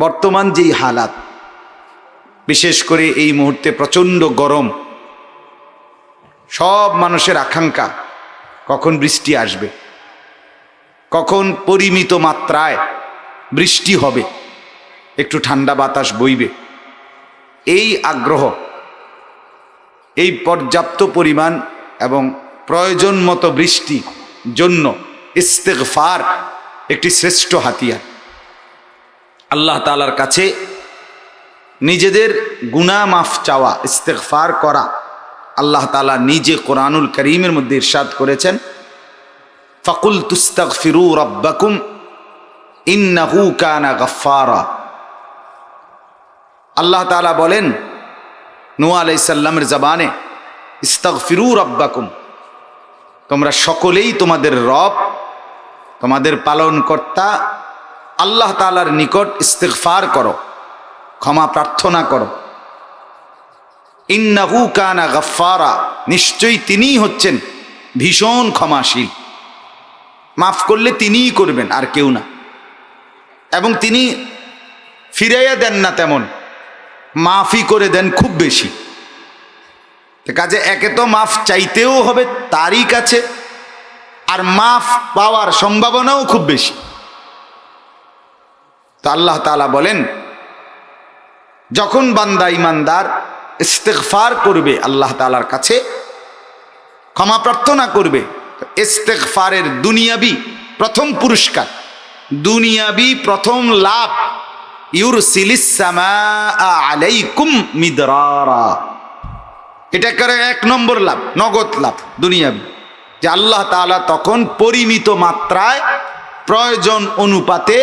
বর্তমান যেই হালাত, বিশেষ করে এই মুহূর্তে প্রচণ্ড গরম, সব মানুষের আকাঙ্ক্ষা কখন বৃষ্টি আসবে, কখন পরিমিত মাত্রায় বৃষ্টি হবে, একটু ঠান্ডা বাতাস বইবে। এই আগ্রহ, এই পর্যাপ্ত পরিমাণ এবং প্রয়োজন মতো বৃষ্টি জন্য ইস্তেগফার একটি শ্রেষ্ঠ হাতিয়ার। আল্লাহ তাআলার কাছে নিজেদের গুনাহ মাফ চাওয়া, ইস্তেগফার করা। আল্লাহ তাআলা নিজে কোরআনুল কারীমের মধ্যে ইরশাদ করেছেন, ফাকুল তুস্তাগফিরু রাব্বাকুম ইন্নাহু কানা গাফফারা। আল্লাহ তাআলা বলেন নূহ আলাইহিস সালামের জবানে, ইস্তাগফিরু রাব্বাকুম, তোমরা সকলেই তোমাদের রব, তোমাদের পালনকর্তা আল্লাহ তাআলার নিকট ইস্তিগফার করো, ক্ষমা প্রার্থনা করো। ইন্নাহু কানা গাফফারা, নিশ্চয়ই তিনিই হচ্ছেন ভীষণ ক্ষমাশীল। মাফ করলে তিনিই করবেন, আর কেউ না। এবং তিনি ফিরাইয়া দেন না তেমন, মাফই করে দেন খুব বেশি। কাজে একে তো মাফ চাইতেও হবে তারই কাছে, আর মাফ পাওয়ার সম্ভাবনাও খুব বেশি। তো আল্লাহ তাআলা বলেন, যখন বান্দা ইমানদার ইস্তেগফার করবে আল্লাহ তাআলার কাছে, ক্ষমা প্রার্থনা করবে, ইস্তেগফারের দুনিয়াবি প্রথম পুরস্কার, দুনিয়াবি প্রথম লাভ, ইউরসিলিস সামাআ আলাইকুম মিদরারা। এটা করে 1 নম্বর লাভ, নগদ লাভ দুনিয়াবি, যে আল্লাহ তাআলা তখন পরিমিত মাত্রায় প্রয়োজন অনুপাতে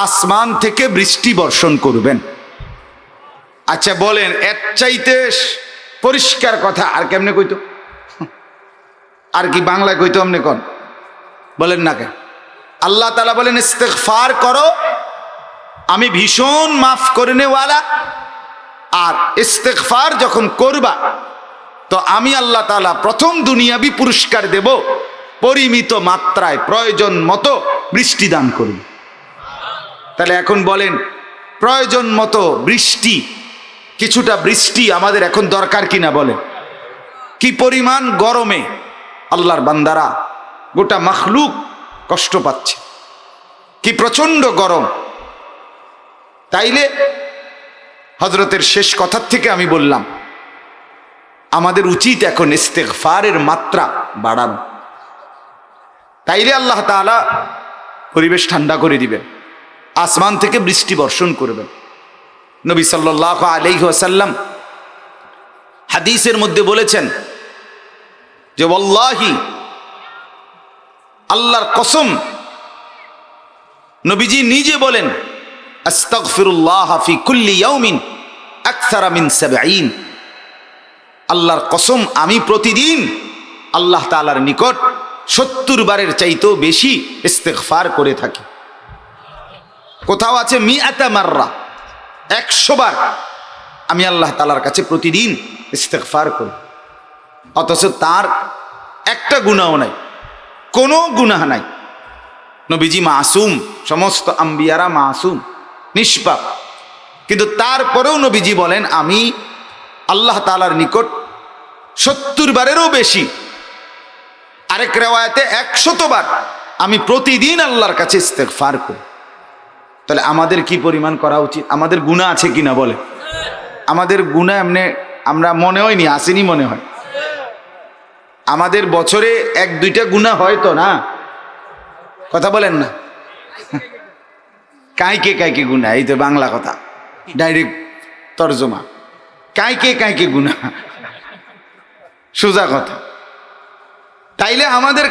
আসমান থেকে বৃষ্টি বর্ষণ করবেন। আচ্ছা বলেন, এর চাইতে পরিষ্কার কথা আর কেমনে কইতো? আর কি বাংলায় কইতো? আপনি কোন বলেন না কেন? আল্লাহ তাআলা বলেন ইস্তেগফার করো, আমি ভীষণ মাফ করে নেওয়ালা। আর ইস্তেগফার যখন করবা তো আমি আল্লাহ তাআলা প্রথম দুনিয়াবি পুরস্কার দেব, পরিমিত মাত্রায় প্রয়োজন মতো বৃষ্টি দান করব। তাহলে এখন বলেন, প্রয়োজন মতো বৃষ্টি, কিছুটা বৃষ্টি আমাদের এখন দরকার কিনা বলেন? কি পরিমাণ গরমে আল্লাহর বান্দারা, গোটা মাখলুক কষ্ট পাচ্ছে, কি প্রচণ্ড গরম। তাইলে হযরতের শেষ কথার থেকে আমি বললাম, আমাদের উচিত এখন ইস্তেগফারের মাত্রা বাড়ানো। তাইলে আল্লাহ তাআলা পরিবেশ ঠান্ডা করে দিবেন, আসমান থেকে বৃষ্টি বর্ষণ করবেন। নবী সাল্লাল্লাহু আলাইহি ওয়াসাল্লাম হাদিসের মধ্যে বলেছেন যে, ওয়াল্লাহি, আল্লাহর কসম, নবীজি নিজে বলেন, আস্তাগফিরুল্লাহ ফি কুল্লি ইয়াউমিন আকসারা মিন 70। আল্লাহর কসম, আমি প্রতিদিন আল্লাহ তাআলার নিকট 70 বারের চাইতেও বেশি ইস্তেগফার করে থাকি। কোথাও আছে মিআতা মাররা, 100 বার আমি আল্লাহ তাআলার কাছে প্রতিদিন ইস্তেগফার করি। অথচ তার একটা গুনাহ নাই, কোনো গুনাহ নাই। নবীজি মাসুম, সমস্ত আম্বিয়ারা মাসুম, নিষ্পাপ, কিন্তু তারপরেও নবীজি বলেন, আমি আল্লাহ তাআলার নিকট 70 বারেরও বেশি, আরেক রিওয়ায়াতে 100 বার আমি প্রতিদিন আল্লাহর কাছে ইস্তেগফার করি। তাহলে আমাদের কি পরিমাণ করা উচিত? আমাদের গুনাহ আছে কিনা বলে? আমাদের গুনাহ এমনি আমরা মনে হয়নি, আসেনি মনে হয়। আমাদের বছরে 1-2টা গুনাহ হয় তো না? কথা বলেন না? কাইকে কাইকে গুনাহ, এই তো বাংলা কথা, ডাইরেক্ট তর্জমা। কাইকে কাইকে গুনাহ, সোজা কথা। তাইলে আমাদের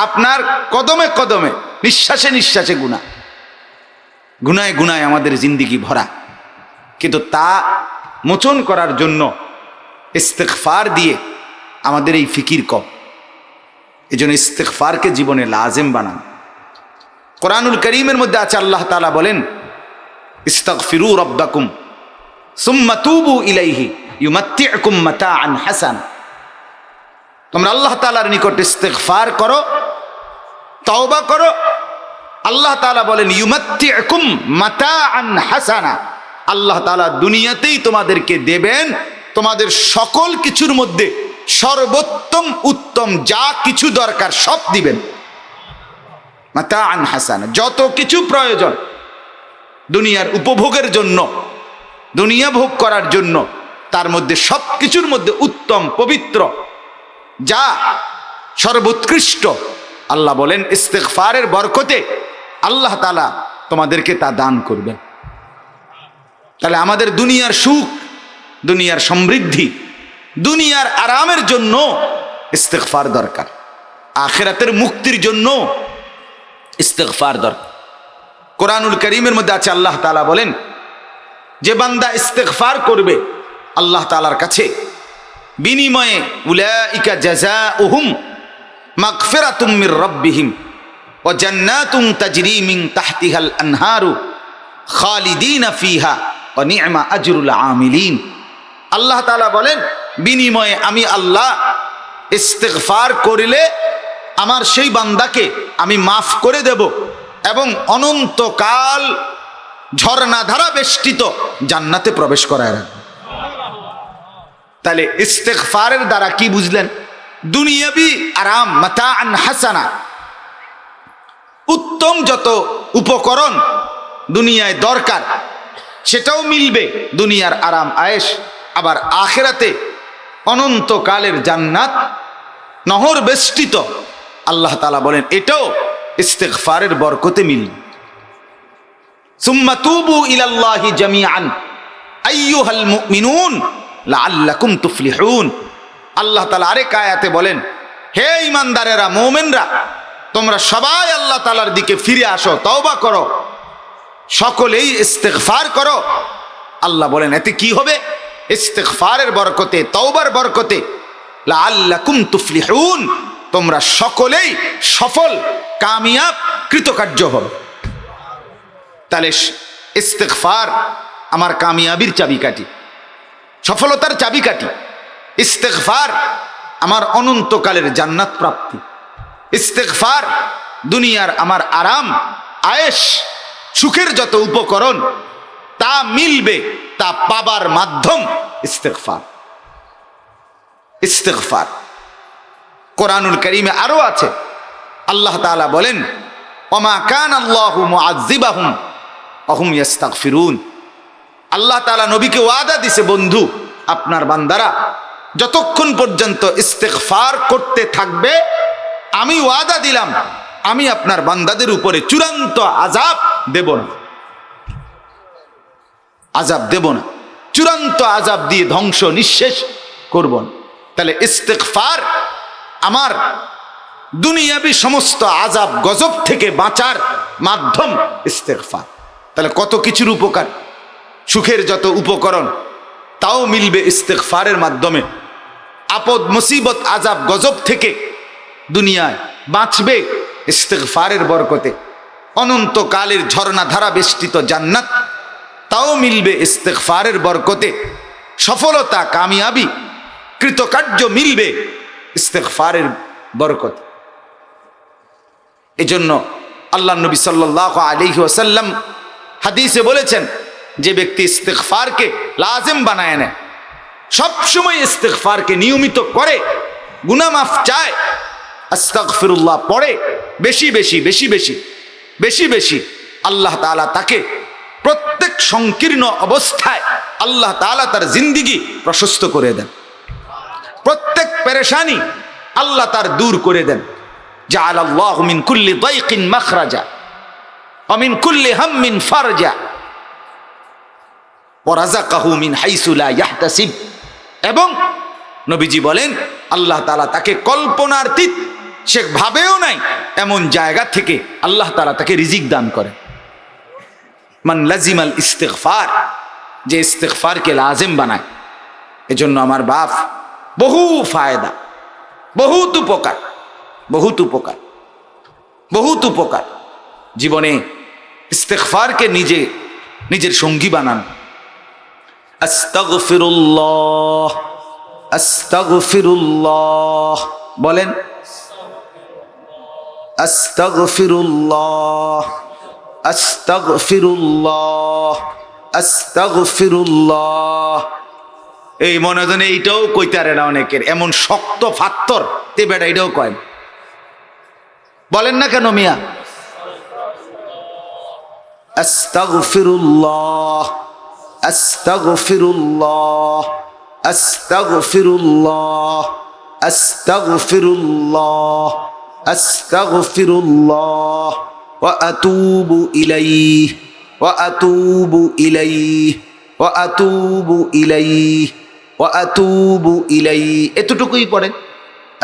আপনার কদমে কদমে, নিঃশ্বাসে নিঃশ্বাসে গুনাহ, গুনায় গুনায় আমাদের জিন্দেগি ভরা। কিন্তু তা মোচন করার জন্য ইস্তেগফার দিয়ে আমাদের এই ফিকির কম। এই জন্য ইস্তেগফারকে জীবনে লাজেম বানান। কোরআনুল কারীমের মধ্যে আছে, আল্লাহ তাআলা বলেন, ইস্তাগফিরু রাব্বাকুম সুম্মা তুবু ইলাইহি ইউমাত্তিউকুম মাতাআন হাসান। তোমরা আল্লাহ তাআলার নিকট ইস্তেগফার করো, তওবা করো, আল্লাহ তাআলা বলেন ইউমাত্তিউকুম মাতাআন হাসানা, আল্লাহ তাআলা দুনিয়াতেই তোমাদেরকে দেবেন তোমাদের সকল কিছুর মধ্যে সর্বোত্তম উত্তম যা কিছু দরকার সব দিবেন। মাতাআন হাসানা, যত কিছু প্রয়োজন দুনিয়ার উপভোগের জন্য, দুনিয়া ভোগ করার জন্য, তার মধ্যে সব কিছুর মধ্যে উত্তম পবিত্র যা সর্বোৎকৃষ্ট, আল্লাহ বলেন ইস্তিগফারের বরকতে আল্লাহ তাআলা তোমাদেরকে তা দান করবেন। তাহলে আমাদের দুনিয়ার সুখ, দুনিয়ার সমৃদ্ধি, দুনিয়ার আরামের জন্য ইস্তিগফার দরকার, আখিরাতের মুক্তির জন্য ইস্তিগফার দরকার। কোরআনুল কারীমের মধ্যে আছে আল্লাহ তাআলা বলেন যে বান্দা ইস্তিগফার করবে আল্লাহ তাআলার কাছে, বিনিময়ে উলাইকা জাযাউহুম মাগফিরাতুম মির রাব্বিহিম ওয়া জান্নাতুন তাজরি মিন তাহতিহাল আনহারু খালিদিনা ফিহা ওয়া নি'মা আজরুল আমিলিন। আল্লাহ তাআলা বলেন বিনিময়ে আমি আল্লাহ ইস্তিগফার করিলে আমার সেই বান্দাকে আমি মাফ করে দেব এবং অনন্তকাল ঝর্ণাধারা বেষ্টিত জান্নাতে প্রবেশ করায় রাখব। তাহলে ইস্তিগফারের দ্বারা কি বুঝলেন? দুনিয়াবি আরাম, মাতাআন হাসানা, উত্তম যত উপকরণ দুনিয়ায় দরকার সেটাও মিলবে, দুনিয়ার আরাম আয়েশ, আবার আখিরাতে অনন্তকালের জান্নাত নহর বেষ্টিত। আল্লাহ তাআলা বলেন এটাও ইস্তিগফারের বরকতে মিলবে। সুম্মা তুবু ইলাল্লাহি জামিআন আইয়ুহাল মুমিনুন লাআল্লাকুম তুফলিহুন। আল্লাহ তাআলা আরেক আয়াতে বলেন হে ঈমানদারেরা, মুমিনরা, তোমরা সবাই আল্লাহ তাআলার দিকে ফিরে আসো, তওবা করো, সকলেই ইস্তিগফার করো। আল্লাহ বলেন এতে কি হবে? ইস্তিগফারের বরকতে, তওবার বরকতে লাআল্লাকুম তুফলিহুন, তোমরা সকলেই সফল, কামিয়াব, কৃতকার্য হবে। তাহলে ইস্তিগফার আমার কামিয়াবির চাবিকাঠি, সফলতার চাবিকাঠি। ইস্তিগফার আমার অনন্তকালের জান্নাত প্রাপ্তি। ইস্তিগফার দুনিয়ার আমার আরাম আয়েশ, সুখের যত উপকরণ তা মিলবে, তা পাবার মাধ্যম ইস্তিগফার। ইস্তিগফার কোরআনুল কারীমে আরো আছে, আল্লাহ তাআলা বলেন ওমা কানাল্লাহু মুআযযিবাহুম ওয়া হুম ইস্তাগফিরুন। আল্লাহ তাআলা নবীকে ওয়াদা দিছে, বন্ধু আপনার বান্দারা যতক্ষণ পর্যন্ত ইস্তিগফার করতে থাকবে আমি ওয়াদা দিলাম আমি আপনার বান্দাদের উপরে চূড়ান্ত আযাব দেব না, আযাব দেব না, চূড়ান্ত আযাব দিয়ে ধ্বংস নিঃশেষ করব না। তাহলে ইস্তিগফার আমার দুনিয়াবি সমস্ত আযাব গজব থেকে বাঁচার মাধ্যম ইস্তিগফার। তাহলে কত কিছুর উপকার, সুখের যত উপকরণ তাও মিলবে ইস্তিগফারের মাধ্যমে। আপদ মুসিবত আযাব গজব থেকে দুনিয়ায় বাঁচবে ইস্তিগফারের বরকতে। অনন্তকালের ঝর্ণাধারা বেষ্টিত জান্নাত তাও মিলবে ইস্তিগফারের বরকতে। সফলতা, কামিয়াবি, কৃতকার্য মিলবে ইস্তিগফারের বরকতে। এজন্য আল্লাহ নবী সাল্লাল্লাহু আলাইহি ওয়াসাল্লাম হাদিসে বলেছেন যে ব্যক্তি ইস্তিগফারকে লাজিম বানায় নেয়, সবসময় ইস্তিগফারকে নিয়মিত করে, গুনাহ মাফ চায়, আস্তাগফিরুল্লাহ পড়ে বেশি বেশি বেশি বেশি বেশি বেশি, আল্লাহ তাআলা তাকে প্রত্যেক সংকীর্ণ অবস্থায় আল্লাহ তাআলা তার জিন্দেগি প্রশস্ত করে দেন, প্রত্যেক পেরেশানি আল্লাহ তার দূর করে দেন। জাআলাল্লাহু মিন কুল্লি দাইকিন মাখরাজা ওয়া মিন কুল্লি হাম্মিন ফারজা ওয়া রাযাকাহু মিন হাইসু লা ইয়াহতাসিব। এবং নবীজি বলেন আল্লাহ তাআলা তাকে কল্পনাতীত, সে ভাবেও নাই এমন জায়গা থেকে আল্লাহ তাআলা তাকে রিজিক দান করে। মান লাজিমাল ইস্তিগফার, যে ইস্তিগফারকে লাজিম বানায়। এজন্য আমার বাপ বহু ফায়দা, বহুত উপকার, বহুত উপকার, বহুত উপকার। জীবনে ইস্তিগফারকে নিজের সঙ্গী বানান। আস্তাগফিরুল্লাহ, আস্তাগফিরুল্লাহ বলেন, আস্তাগফিরুল্লাহ, আস্তাগফিরুল্লাহ, আস্তাগফিরুল্লাহ। এই মনে হয় এইটাও কইতারে না অনেকের, এমন শক্ত ফাত্তর তে বেটা এটাও কয়। বলেন না কেন মিয়া? আস্তাগফিরুল্লাহ, আস্তাগফিরুল্লাহ, আস্তাগফিরুল্লাহ, আস্তাগফিরুল্লাহ, আস্তাগফিরুল্লাহ ওয়া আতুবু ইলাইহি, ওয়া আতুবু ইলাইহি, ওয়া আতুবু ইলাইহি, ওয়া আতুবু ইলাইহি। এতটুকুই পড়েন,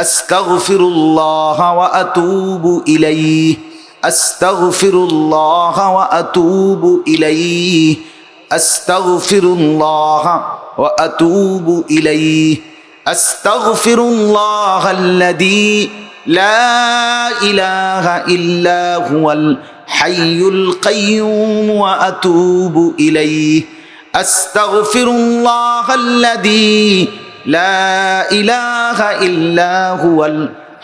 আস্তাগফিরুল্লাহ ওয়া আতুবু ইলাইহি, আস্তাগফিরুল্লাহ ওয়া আতুবু ইলাইহি, আস্তাগফিরুল্লাহ ওয়া আতুবু ইলাইহি, আস্তাগফিরুল্লাহাল্লাযী লা ইলাহা ইল্লা হুয়াল হাইয়ুল কাইয়্যুম ওয়া আতুবু ইলাইহি, আস্তাগফিরুল্লাহাল্লাযী লা ইলাহা ইল্লা হুয়াল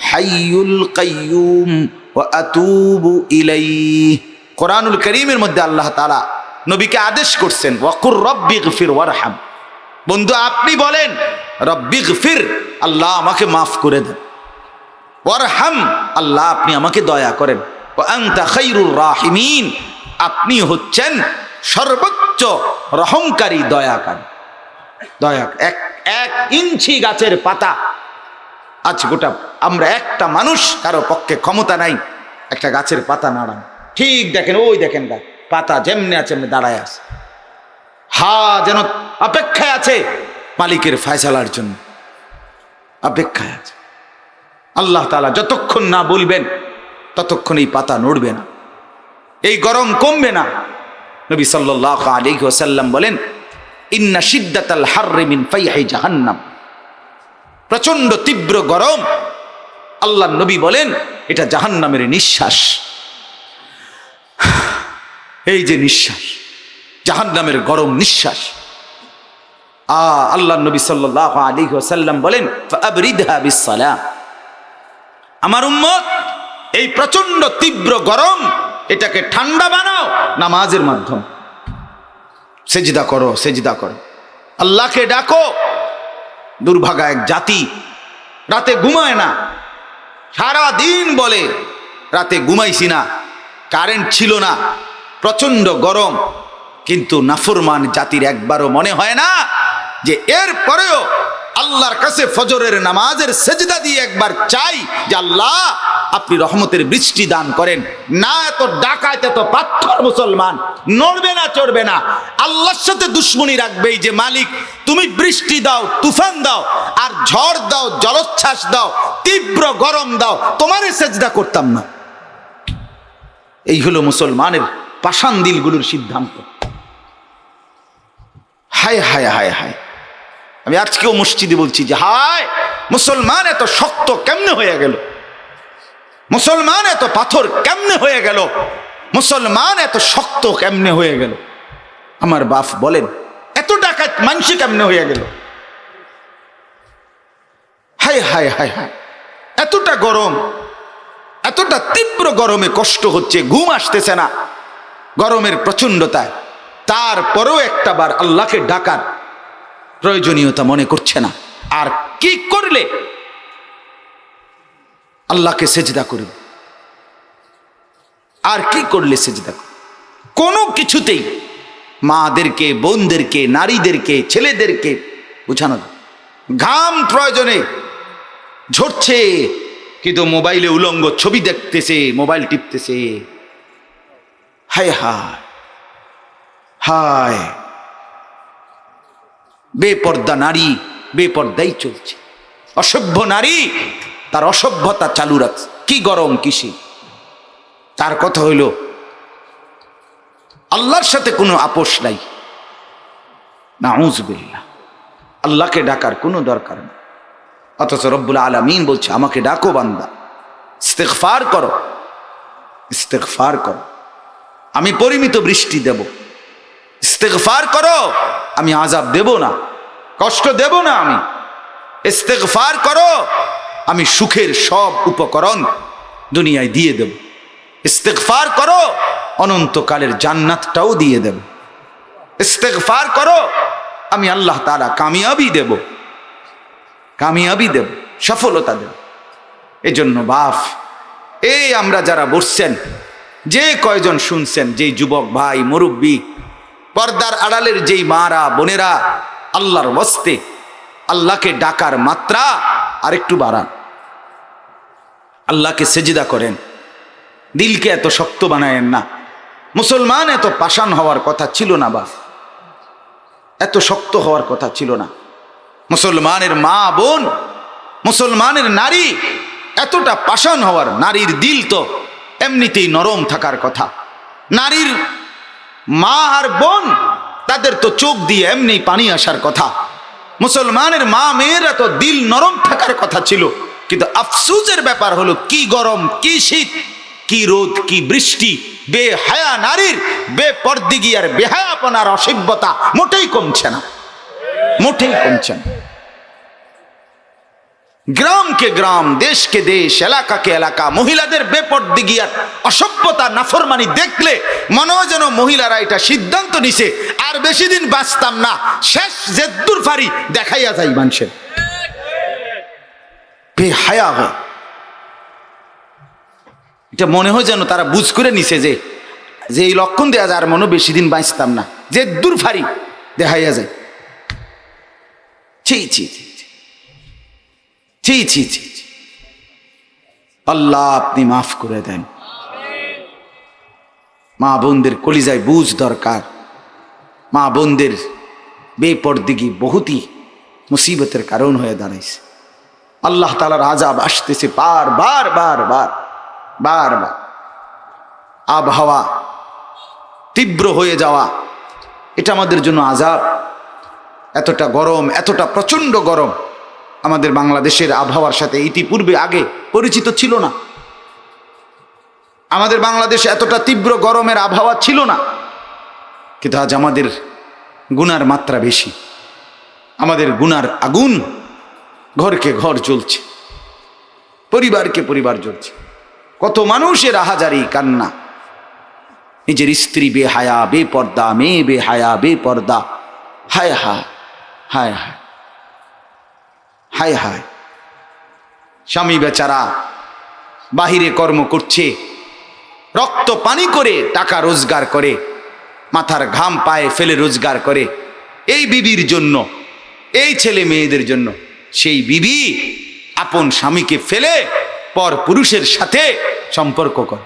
হাইয়ুল কাইয়্যুম ওয়া আতুবু ইলাইহি। কোরআনুল কারীমের মধ্যে আল্লাহ তাআলা নবীকে আদেশ করছেন, ওয়াকুর রব্বিগফির ওয়ারহাম। বন্ধু আপনি বলেন রব্বিগফির, আল্লাহ আমাকে মাফ করে দেন, ওয়ারহাম, আল্লাহ আপনি আমাকে দয়া করেন, ওয়া আনতা খায়রুর রাহিমিন, আপনি হচ্ছেন সর্বোচ্চ রহমকারী, দয়াকারী। দয়া এক এক ইঞ্চি গাছের পাতা, আজ গোটা আমরা একটা মানুষ কারো পক্ষে ক্ষমতা নাই একটা গাছের পাতা নাড়ান। ঠিক দেখেন, ওই দেখেন গাছ পাতা যেমনি আছে এমনি দাঁড়ায় আছে, হা যেন অপেক্ষায় আছে মালিকের ফয়সালার জন্য, অপেক্ষায় আছে। আল্লাহ তাআলা যতক্ষণ না বলবেন ততক্ষণ এই পাতা নড়বে না, এই গরম কমবে না। নবী সাল্লাল্লাহু আলাইহি ওয়াসাল্লাম বলেন, ইন্না শিদ্দাতাল হাররি মিন ফাইহি জাহান্নাম। প্রচন্ড তীব্র গরম, আল্লাহর নবী বলেন এটা জাহান্নামের নিঃশ্বাস। এই যে নিঃশ্বাস, জাহান্নামের গরম নিঃশ্বাস। আল্লাহর নবী সাল্লাল্লাহু আলাইহি ওয়াসাল্লাম বলেন, ফাআবরিদহা বিসসালাহ। আমার উম্মত এই প্রচন্ড তীব্র গরম এটাকে ঠান্ডা বানাও নামাজের মাধ্যমে। সেজদা করো, সেজদা করো, আল্লাহকে ডাকো। দুর্ভাগা এক জাতি রাতে ঘুমায় না, সারা দিন বলে রাতে ঘুমাইছি না, কারেন্ট ছিল না, প্রচন্ড গরম, কিন্তু নাফরমান জাতির একবারও মনে হয় না যে এর পরেও আল্লাহর কাছে ফজরের নামাজের সেজদা দিয়ে একবার চাই যে আল্লাহ আপনি রহমতের বৃষ্টি দান করেন। না, এত ডাকাত, এত পাথর মুসলমান নড়বে না, চড়বে না, আল্লাহর সাথে দুশ্মনী রাখবেই যে মালিক তুমি বৃষ্টি দাও, তুফান দাও, আর ঝড় দাও, জলোচ্ছ্বাস দাও, তীব্র গরম দাও, তোমারই সেজদা করতাম না। এই হলো মুসলমানের পাষাণ দিলগুলোর সিদ্ধান্ত। হায় হায় হায় হায়, আমি আজকেও মসজিদে বলছি যে হায়, মুসলমান এত শক্ত কেমনে হয়ে গেল, মুসলমান এত পাথর কেমনে হয়ে গেল, মুসলমান এত শক্ত কেমনে হয়ে গেল। আমার বাপ বলেন এত ডাকাত মানসি কেমনে হয়ে গেল। হায় হায় হায় হায়, এতটা গরম, এতটা তীব্র গরমে কষ্ট হচ্ছে, ঘুম আসতেছে না গরমের প্রচন্ডতায়, তারপরেও একটা বার আল্লাহকে ডাকার প্রয়োজনীয়তা মনে করছে না। আর কি করলে আল্লাহকে সেজদা করবে, আর কি করলে সেজদা করবে? কোনো কিছুতেই মাদেরকে, বোনদেরকে, নারীদেরকে, ছেলেদেরকে বুঝানো, ঘাম প্রয়োজনে ঝরছে কিন্তু মোবাইলে উলঙ্গ ছবি দেখতেছে, মোবাইল টিপতেছে। হায় হায় হায়, বেপর্দা নারী বেপর্দাই চলছে, অসভ্য নারী তার অসভ্যতা চালু রাখছে। কি গরম কিসে, তার কথা হইল আল্লাহর সাথে কোনো আপোষ নাই। নাউযুবিল্লাহ, আল্লাহকে ডাকার কোনো দরকার নেই, অথচ রব্বুল আলামিন বলছে আমাকে ডাকো বান্দা, ইস্তেগফার করো, ইস্তেগফার করো, আমি পরিমিত বৃষ্টি দেব। ইস্তেগফার করো, আমি আযাব দেব না, কষ্ট দেব না। আমি ইস্তেগফার করো, আমি সুখের সব উপকরণ দুনিয়ায় দিয়ে দেব। ইস্তেগফার করো, অনন্তকালের জান্নাতটাও দিয়ে দেব। ইস্তেগফার করো, আমি আল্লাহ তাআলা কামিয়াবি দেব, কামিয়াবি দেব, সফলতা দেব। এজন্য বাপ, এই আমরা যারা বসছেন, যে কয়জন শুনছেন, যেই যুবক ভাই, মুরব্বী, পর্দার আড়ালের যেই মারা বোনেরা, আল্লাহর ওয়াস্তে আল্লাহকে ডাকার মাত্রা আরেকটু বাড়ান। আল্লাহকে সেজদা করেন, দিলকে এত শক্ত বানায়েন না। মুসলমান এত পাষাণ হওয়ার কথা ছিল না বাপ, এত শক্ত হওয়ার কথা ছিল না। মুসলমানের মা বোন, মুসলমানের নারী এতটা পাষাণ হওয়ার, নারীর দিল তো এমনিতেই নরম থাকার কথা। নারীর মা আর বোন, তাদের তো চোখ দিয়ে এমনি পানি আসার কথা। মুসলমানের মা মেয়েরা তো দিল নরম থাকার কথা ছিল, কিন্তু আফসোসের ব্যাপার হলো, কি গরম, কি শীত, কি রোদ, কি বৃষ্টি, বেহায়া নারীর বেপরদিগি আর বেহায়াপনার অসভ্যতা মোটেই কমছে না, মোটেই কমছে না। গ্রামকে গ্রাম, দেশকে দেশ, এলাকাকে এলাকা, মহিলাদের বেপরদিগি আর অসভ্যতা, নাফরমানি দেখলে মনে হয় যেন মহিলারা এটা সিদ্ধান্ত নিছে, আর বেশি দিন বাঁচতাম না, শেষ জেদ্দুর ফারি দেখাইয়া যায় মানুষের। বেহায়া হয়, এটা মনে হয় যেন তারা বুঝ করে নিছে যে এই লক্ষণ দেয়া যায়, আর মনে বেশি দিন বাঁচতাম না, জেদ্দুর ফারি দেখাইয়া যায়। ছি ছি ছি ছি ছি ছি ছি। আল্লাহ আপনি মাফ করে দেন। মা বোনদের কলিজায় বুঝ দরকার। মা বোনদের বেপরদিগি বহুতই মুসিবতের কারণ হয়ে দাঁড়াইছে। আল্লাহ তাআলার আযাব আসতেছে বার বার বার বার বার বার। আবহাওয়া তীব্র হয়ে যাওয়া, এটা আমাদের জন্য আযাব। এতটা গরম, এতটা প্রচন্ড গরম আমাদের বাংলাদেশের আবহাওয়ার সাথে ইতিপূর্বে আগে পরিচিত ছিল না। আমাদের বাংলাদেশে এতটা তীব্র গরমের আবহাওয়া ছিল না, কিন্তু আজ আমাদের গুনার মাত্রা বেশি। আমাদের গুনার আগুন ঘরকে ঘর জ্বলছে, পরিবারকে পরিবার জ্বলছে। কত মানুষের আহাজারি কান্না, নিজের স্ত্রী বেহায়া, বেপর্দা, মেয়ে বেহায়া, বেপর্দা। হায় হায় হায় হায় হায় হায়। স্বামী বেচারা বাহিরে কর্ম করছে, রক্ত পানি করে টাকা রোজগার করে, মাথার ঘাম পায়ে ফেলে রোজগার করে এই বিবির জন্য, এই ছেলে মেয়েদের জন্য। সেই বিবি আপন স্বামীকে ফেলে পর পুরুষের সাথে সম্পর্ক করে।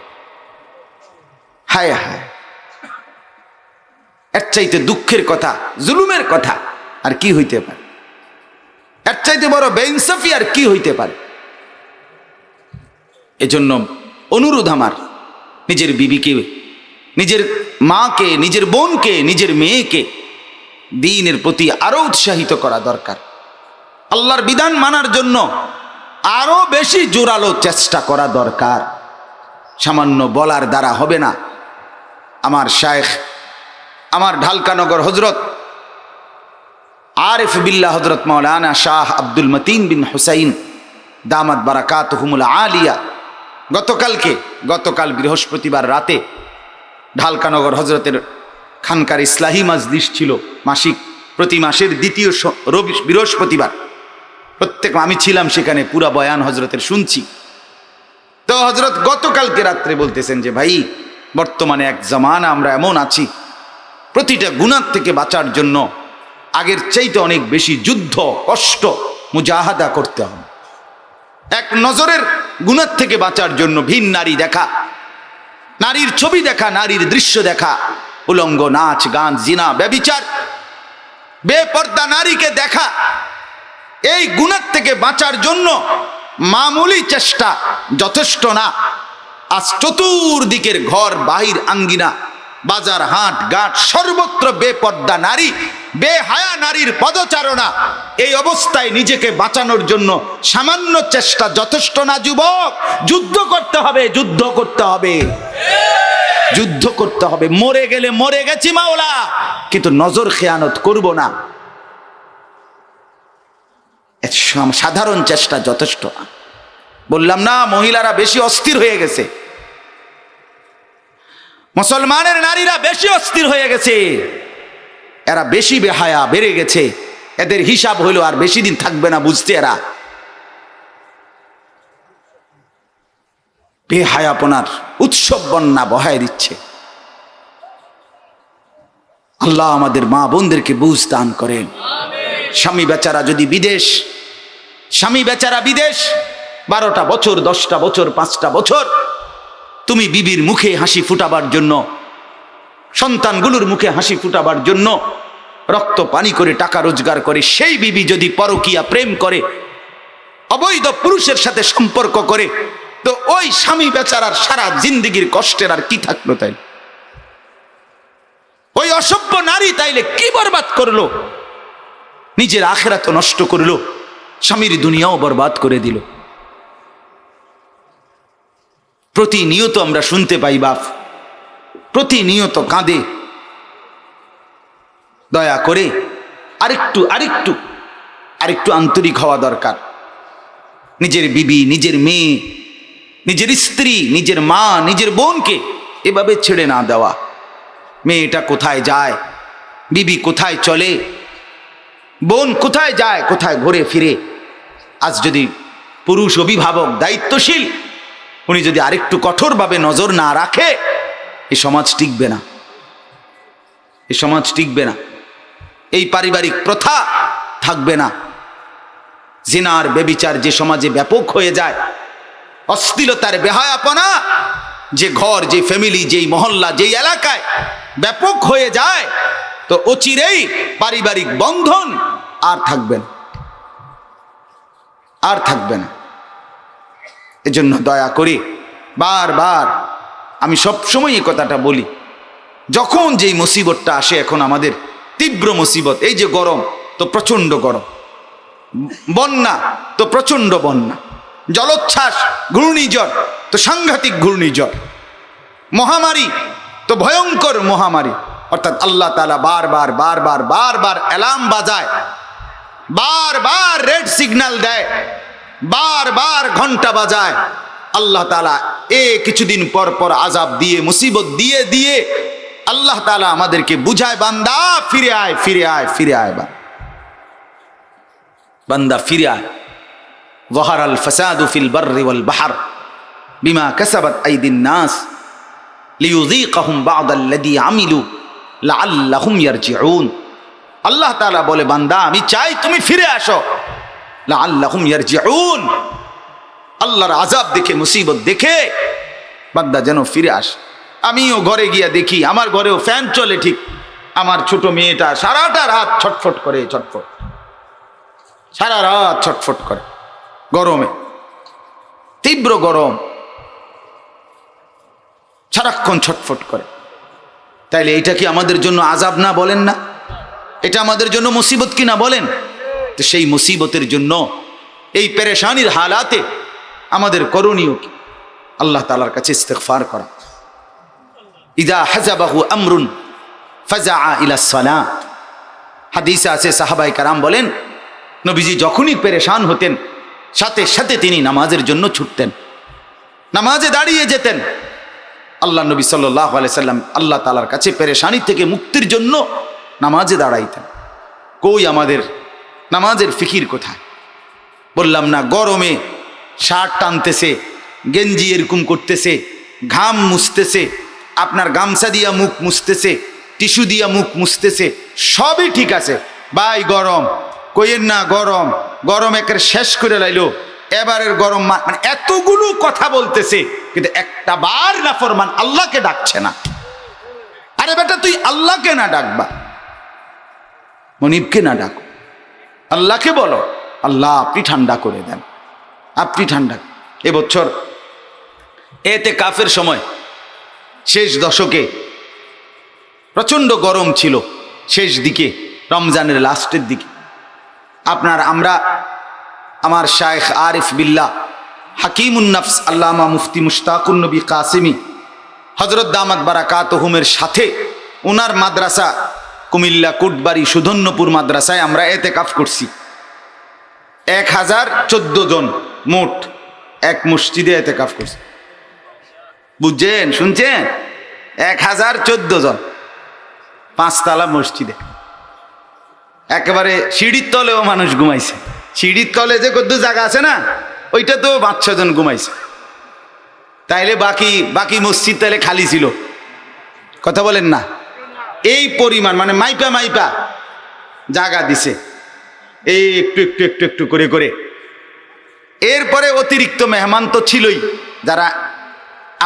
হায় হায়, এর চাইতে দুঃখের কথা, জুলুমের কথা আর কি হইতে পারে? এর চাইতে বড় বেইনসাফি আর কি হইতে পারে? এজন্য অনুরোধ আমার, নিজের বিবিকে, নিজের মাকে, নিজের বোনকে, নিজের মেয়েকে দ্বীনের প্রতি আরো উৎসাহিত করা দরকার। আল্লাহর বিধান মানার জন্য আরো বেশি জোরালো চেষ্টা করা দরকার। সামান্য বলার দ্বারা হবে না। আমার শায়েখ, আমার ঢালকানগর হজরত আরিফ বিল্লাহ হজরত মাওলানা শাহ আব্দুল মতিন বিন হুসাইন দামাত বারাকাতুহুমুল আলিয়া গতকাল বৃহস্পতিবার রাতে ঢালকানগর হজরতের খানকার ইসলাহি মাজলিস ছিল, মাসিক, প্রতি মাসের দ্বিতীয় বৃহস্পতিবার। আমি ছিলাম সেখানে, পুরা বয়ান হজরতের শুনছি। তো হজরত গতকালকে রাত্রে বলতেছেন যে ভাই, বর্তমানে এক জামানা আমরা এমন আছি, প্রতিটা গুনাহ থেকে বাঁচার জন্য আগের চাইতে অনেক বেশি যুদ্ধ, কষ্ট, মুজাহাদা করতে হবে। এক নজরের গুনাহ থেকে বাঁচার জন্য ভিন নারী দেখা, নারীর ছবি দেখা, নারীর দৃশ্য দেখা, উলঙ্গ নাচ গান, জিনা, ব্যভিচার, বেপর্দা নারীকে দেখা, এই গুনাহ থেকে বাঁচার জন্য মামুলি চেষ্টা যথেষ্ট না। আজ চতুর্দিকের ঘর বাহির আঙ্গিনা, বাজার হাট ঘাট, সর্বত্র বেপর্দা নারী, বেহায়া নারীর পদচারণা। এই অবস্থায় নিজেকে বাঁচানোর জন্য সামান্য চেষ্টা যথেষ্ট না। যুবক, যুদ্ধ করতে হবে, যুদ্ধ করতে হবে, যুদ্ধ করতে হবে। মরে গেলে মরে গেছি মাওলা, কিন্তু নজর খেয়ানত করব না। সাধারণ চেষ্টা যথেষ্ট না। বললাম না, মহিলারা বেশি অস্থির হয়ে গেছে, মুসলমানের নারীরা বেশি অস্থির হয়ে গেছে, এরা বেশি বেহায়া বেড়ে গেছে, এদের হিসাব হইল আর বেশি দিন থাকবে না, বুঝতে এরা বেহায়াপনার উৎসব বন্যা বহায় দিচ্ছে। আল্লাহ আমাদের মা বোনদেরকে বুঝ দান করেন। স্বামী বেচারা যদি বিদেশ, স্বামী বেচারা বিদেশ, 12টা বছর 10টা বছর 5টা বছর তুমি বিবির মুখে হাসি ফুটাবার জন্য, সন্তানগুলোর মুখে হাসি ফুটাবার জন্য রক্ত পানি করে টাকা রোজগার করে, সেই বিবি যদি পরকীয়া প্রেম করে, অবৈধ পুরুষের সাথে সম্পর্ক করে, তো ওই স্বামী বেচারার সারা জিন্দেগির কষ্টের আর কি থাকলো? তাই ওই অসভ্য নারী তাইলে কি বরবাদ করলো? নিজের আখিরাত নষ্ট করলো, স্বামীর দুনিয়াও বরবাদ করে দিল। প্রতিনিয়ত আমরা শুনতে পাই বাপ প্রতিনিয়ত কাঁদে। দয়া করে আরেকটু আরেকটু আরেকটু আন্তরিক হওয়া দরকার। নিজের বিবি, নিজের মেয়ে, নিজের স্ত্রী, নিজের মা, নিজের বোনকে এভাবে ছেড়ে না দেওয়া। মেয়েটা কোথায় যায়, বিবি কোথায় চলে, বোন কোথায় যায়, কোথায় ঘুরে ফিরে, আজ যদি পুরুষ অভিভাবক দায়িত্বশীল উনি যদি আরেকটু কঠোরভাবে নজর না রাখে, এই সমাজ টিকবে না, এই সমাজ টিকবে না, এই পারিবারিক প্রথা থাকবে না। জিনার বেবিচার যে সমাজে ব্যাপক হয়ে যায়, অশ্লীলতার বেহায়াপনা যে ঘর, যে ফ্যামিলি, যেই মহল্লা, যেই এলাকায় ব্যাপক হয়ে যায়, তো অচিরেই পারিবারিক বন্ধন আর থাকবে না, আর থাকবে না। এজন্য দয়া করে বারবার আমি সবসময় এই কথাটা বলি, যখন যেই মুসিবতটা আসে, এখন আমাদের তীব্র মুসিবত, এই যে গরম তো প্রচণ্ড গরম, বন্যা তো প্রচণ্ড বন্যা, জলোচ্ছ্বাস, ঘূর্ণিঝড় তো সাংঘাতিক ঘূর্ণিঝড়, মহামারী তো ভয়ঙ্কর মহামারী। অর্থাৎ আল্লাহ তাআলা বারবার বারবার বারবার অ্যালার্ম বাজায়, বারবার রেড সিগন্যাল দেয়, বারবার ঘন্টা বাজায়। আল্লাহ তাআলা কিছুদিন পর পর আযাব দিয়ে, মুসিবত দিয়ে দিয়ে আল্লাহ তাআলা আমাদেরকে বুঝায়, বান্দা ফিরে আয়, ফিরে আয়, ফিরে আয়, বান্দা ফিরে আয়। যাহারাল ফাসাদু ফিল বাররি ওয়াল বাহর বিমা কাসাবাত আইদিন নাস লিয়ুযীকাহুম বা'দাল্লাযী আমিলু লাআল্লাহুম ইয়ারজিউন। আল্লাহ তাআলা বলে, বান্দা আমি চাই তুমি ফিরে আসো, লাআল্লাহুম ইয়ারজিউন। আল্লাহর আযাব দেখে, মুসিবত দেখে বান্দা যেন ফিরে আসে। আমিও ঘরে গিয়া দেখি, আমার ঘরেও ফ্যান চলে ঠিক, আমার ছোট মেয়েটা সারাটা রাত ছটফট করে, ছটফট, সারা রাত ছটফট করে গরমে, তীব্র গরম, সারাক্ষণ ছটফট করে। তাইলে এটা কি আমাদের জন্য আযাব না? বলেন না, এটা আমাদের জন্য মুসিবত কি না? বলেন। তো সেই মুসিবতের জন্য, এই পেরেশানির হালাতে আমাদের করণীয় কি? আল্লাহ তাআলার কাছে ইস্তিগফার করা। ইযা হাযাবাহু আমরুন ফাযাআ ইলাস সালাহ। হাদিসে আছে, সাহাবায়ে কেরাম বলেন, নবীজি যখনই পেরেশান হতেন, সাথে সাথে তিনি নামাজের জন্য ছুটতেন, নামাজে দাঁড়িয়ে যেতেন। আল্লাহ নবী সাল্লাল্লাহু আলাইহি সাল্লাম আল্লাহ তাআলার কাছে পেরেশানি থেকে মুক্তির জন্য নামাজে দাঁড়াইতেন। কই আমাদের নামাজের ফিকির কোথায়? বললাম না, গরমে শার্ট টানতেছে, গেঞ্জি এরকম করতেছে, ঘাম মুছতেছে, আপনার গামছা দিয়া মুখ মুছতেছে, টিস্যু দিয়া মুখ মুছতেছে, সবই ঠিক আছে। ভাই গরম কইেন না, গরম গরম একের শেষ করে লাইলো। এবারের গরম মানে এতগুলো কথা বলতেছে, কিন্তু একটা বার নাফরমান আল্লাহকে ডাকছে না। আরে বেটা, তুই আল্লাহকে না ডাকবা, মনিবকে না ডাকো, আল্লাহকে বলো, আল্লাহ আপনি ঠান্ডা করে দেন, আপনি ঠান্ডা। এবছর ইতিকাফের সময় শেষ দশকে প্রচণ্ড গরম ছিল, শেষ দিকে রমজানের লাস্টের দিকে। আমার শায়েখ আরিফ বিল্লাহ হাকিমুন নফস আল্লামা মুফতি মুশতাকুন নবী কাসিমি হযরত দামাত বারাকাতুহুমের সাথে ওনার মাদ্রাসা কুমিল্লা কোটবাড়ি সুধন্যপুর মাদ্রাসায় আমরা ইতিকাফ করছি। 1014 জন মোট, এক মসজিদে এতেকাফ করছে, বুঝছেন, শুনছেন? 1014 জন, 5 তলা মসজিদে, একেবারে সিঁড়ির তলেও মানুষ ঘুমাইছে। সিঁড়ির তলে যে কত জায়গা আছে না, ওইটা তো 5-6 জন ঘুমাইছে। তাইলে বাকি মসজিদ তাইলে খালি ছিল? কথা বলেন না। এই পরিমাণ মানে মাইপা জায়গা দিছে, এই একটু করে করে। এরপরে অতিরিক্ত মেহমান তো ছিলই, যারা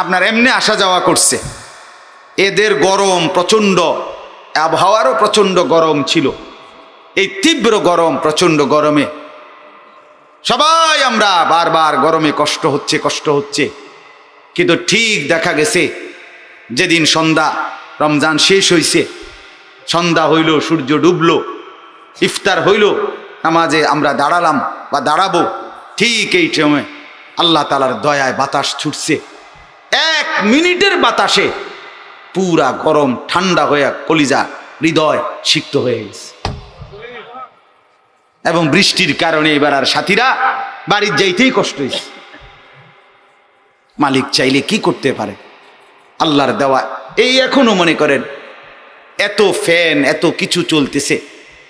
আপনার এমনি আসা যাওয়া করছে। এদের গরম প্রচণ্ড, আবহাওয়ারও প্রচণ্ড গরম ছিল। এই তীব্র গরম, প্রচণ্ড গরমে সবাই আমরা বারবার গরমে কষ্ট হচ্ছে। কিন্তু ঠিক দেখা গেছে যেদিন সন্ধ্যা, রমজান শেষ হইছে, সন্ধ্যা হইল, সূর্য ডুবলো, ইফতার হইল, নামাজে আমরা দাঁড়ালাম বা দাঁড়াবো, ঠিক এই সময় আল্লাহ তাআলার দয়ায় বাতাস ছুটছে। 1 মিনিটের বাতাসে পুরা গরম ঠান্ডা হয়ে কলিজা, হৃদয় সিক্ত হয়ে গেছে। এবং বৃষ্টির কারণে এবার আর সাথীরা বাড়ির যাইতেই কষ্ট হয়েছে। মালিক চাইলে কি করতে পারে? আল্লাহর দেওয়া এই এখনো মনে করেন এত ফ্যান, এত কিছু চলতেছে,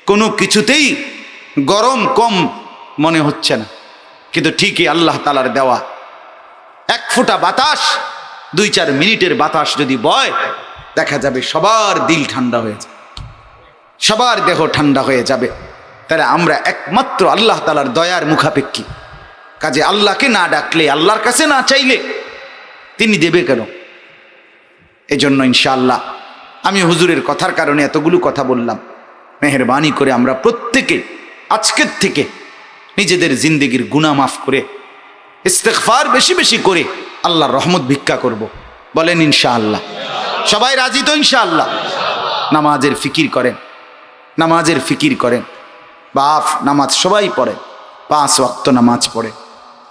কোনো কিছুতেই গরম কম মনে হচ্ছে না। কিন্তু ঠিকই আল্লাহ তাআলার দেওয়া 1 ফোঁটা বাতাস, 2-4 মিনিটের বাতাস যদি বয়, দেখা যাবে সবার দিল ঠান্ডা হয়ে যাবে, সবার দেহ ঠান্ডা হয়ে যাবে। তাহলে আমরা একমাত্র আল্লাহ তাআলার দয়ার মুখাপেক্ষী। কাজে আল্লাহকে না ডাকলে, আল্লাহর কাছে না চাইলে তিনি দেবে কেন? এজন্য ইনশাআল্লাহ আমি হুজুরের কথার কারণে এতগুলো কথা বললাম। মেহেরবানি করে আমরা প্রত্যেকে আজকের থেকে নিজেদের জিন্দেগির গুনাহ মাফ করে ইস্তেগফার বেশি বেশি করে আল্লাহর রহমত ভিক্ষা করব। বলেন ইনশাআল্লাহ। সবাই রাজি তো ইনশাআল্লাহ? নামাজের ফিকির করেন। বাপ নামাজ সবাই পড়ে, 5 ওয়াক্ত নামাজ পড়ে।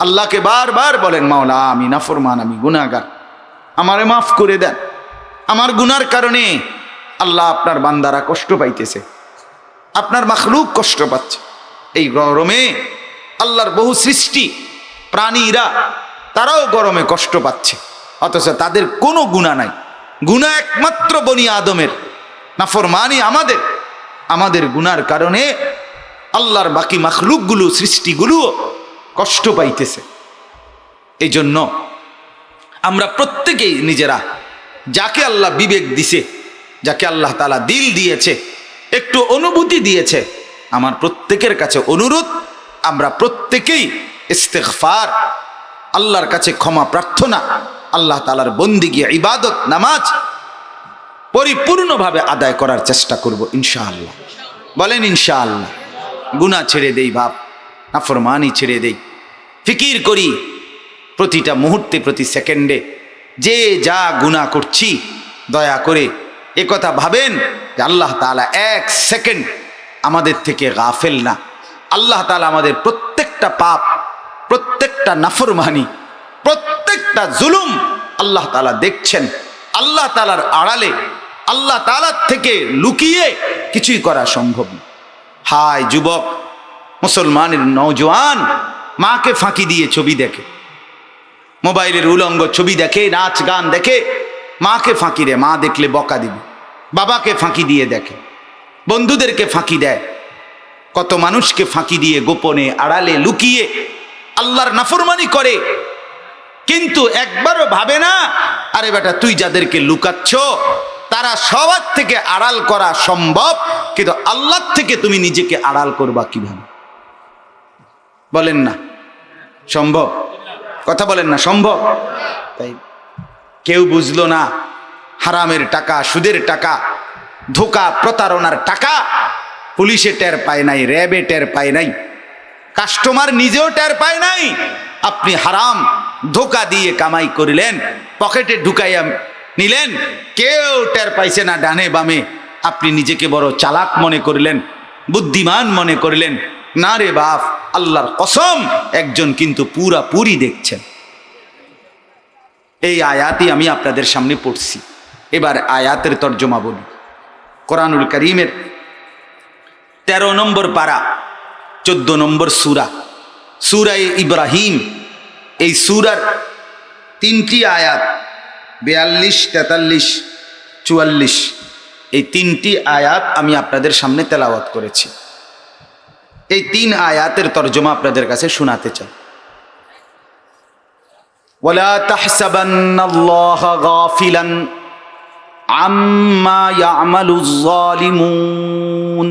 আল্লাহকে বারবার বলেন, মাওলা আমি নাফরমান, আমি গুনাহগার, আমারে মাফ করে দেন। আমার গুনার কারণে আল্লাহ আপনার বান্দারা কষ্ট পাইতেছে, আপনার মাখলুক কষ্ট পাচ্ছে। এই গরমে আল্লাহর বহু সৃষ্টি প্রাণীরা তারাও গরমে কষ্ট পাচ্ছে, অথচ তাদের কোনো গুনাহ নাই। গুনাহ একমাত্র বনি আদমের, নাফরমানি আমাদের গুনার কারণে আল্লাহর বাকি মাখলুকগুলো, সৃষ্টিগুলো কষ্ট পাইতেছে। এই জন্য আমরা প্রত্যেকেই নিজেরা, যাকে আল্লাহ বিবেক দিছে, যাকে আল্লাহ তাআলা দিল দিয়েছে, একটু অনুভূতি দিয়েছে, আমার প্রত্যেকের কাছে অনুরোধ, আমরা প্রত্যেকেই ইস্তেগফার, আল্লাহর কাছে ক্ষমা প্রার্থনা, আল্লাহ তাআলার বন্দেগী, ইবাদত, নামাজ পরিপূর্ণভাবে আদায় করার চেষ্টা করব ইনশাআল্লাহ। বলেন ইনশাআল্লাহ। গুনাহ ছেড়ে দেই বাপ, নাফরমানি ছেড়ে দেই, ফিকির করি প্রতিটা মুহূর্তে, প্রতি সেকেন্ডে যে যা গুনাহ করছি, দয়া করে একথা ভাবেন যে আল্লাহ তাআলা 1 সেকেন্ড আমাদের থেকে গাফেল না। আল্লাহ তাআলা আমাদের প্রত্যেকটা পাপ, প্রত্যেকটা নাফরমানি, প্রত্যেকটা জুলুম আল্লাহ তাআলা দেখছেন। আল্লাহ তাআলার আড়ালে, আল্লাহ তাআলার থেকে লুকিয়ে কিছুই করা সম্ভব না। হায় যুবক, মুসলমানের নওজোয়ান মাকে ফাঁকি দিয়ে ছবি দেখে, মোবাইলের উলঙ্গ ছবি দেখে, নাচ গান দেখে, মাকে ফাঁকি দেয়। মা দেখলে বকা দিবে। বাবাকে ফাঁকি দিয়ে দেখে, বন্ধুদেরকে ফাঁকি দেয়, কত মানুষকে ফাঁকি দিয়ে গোপনে আড়ালে লুকিয়ে আল্লাহর নাফরমানি করে। কিন্তু একবারও ভাবে না, আরে বেটা তুই যাদেরকে লুকাচ্ছ তারা সবার থেকে আড়াল করা সম্ভব, কিন্তু আল্লাহর থেকে তুমি নিজেকে আড়াল করবা কিভাবে? বলেন না সম্ভব? কথা বলেন না সম্ভব? তাই কেউ বুঝলো না হারামের টাকা, সুদের টাকা, ধোঁকা প্রতারণার টাকা পুলিশে টের পায় নাই, র্যাবে টের পায় নাই, কাস্টমার নিজেও টের পায় নাই। আপনি হারাম ধোঁকা দিয়ে কামাই করিলেন, পকেটে ঢুকাইয়া নিলেন, কেউ টের পাইছে না ডানে বামে। আপনি নিজেকে বড় চালাক মনে করিলেন, বুদ্ধিমান মনে করিলেন। না রে বাপ, আল্লাহর কসম, একজন কিন্তু পুরাপুরি দেখছেন। এই আয়াতই আমি আপনাদের সামনে পড়ছি। এবার আয়াতের তর্জমা বলি। কোরআনুল কারীমের 13 নম্বর পারা, 14 নম্বর সূরা, সূরা ইব্রাহিম, এই সূরার 3টি আয়াত 42, 43, 44 এই 3টি আয়াত আমি আপনাদের সামনে তেলাওয়াত করেছি। এই 3 আয়াতের তরজমা আপনাদের কাছে শোনাতে চাই। ওয়ালা তাহসাবান্নাল্লাহা গাফিলান আম্মা ইয়ামালুজ জালিমুন।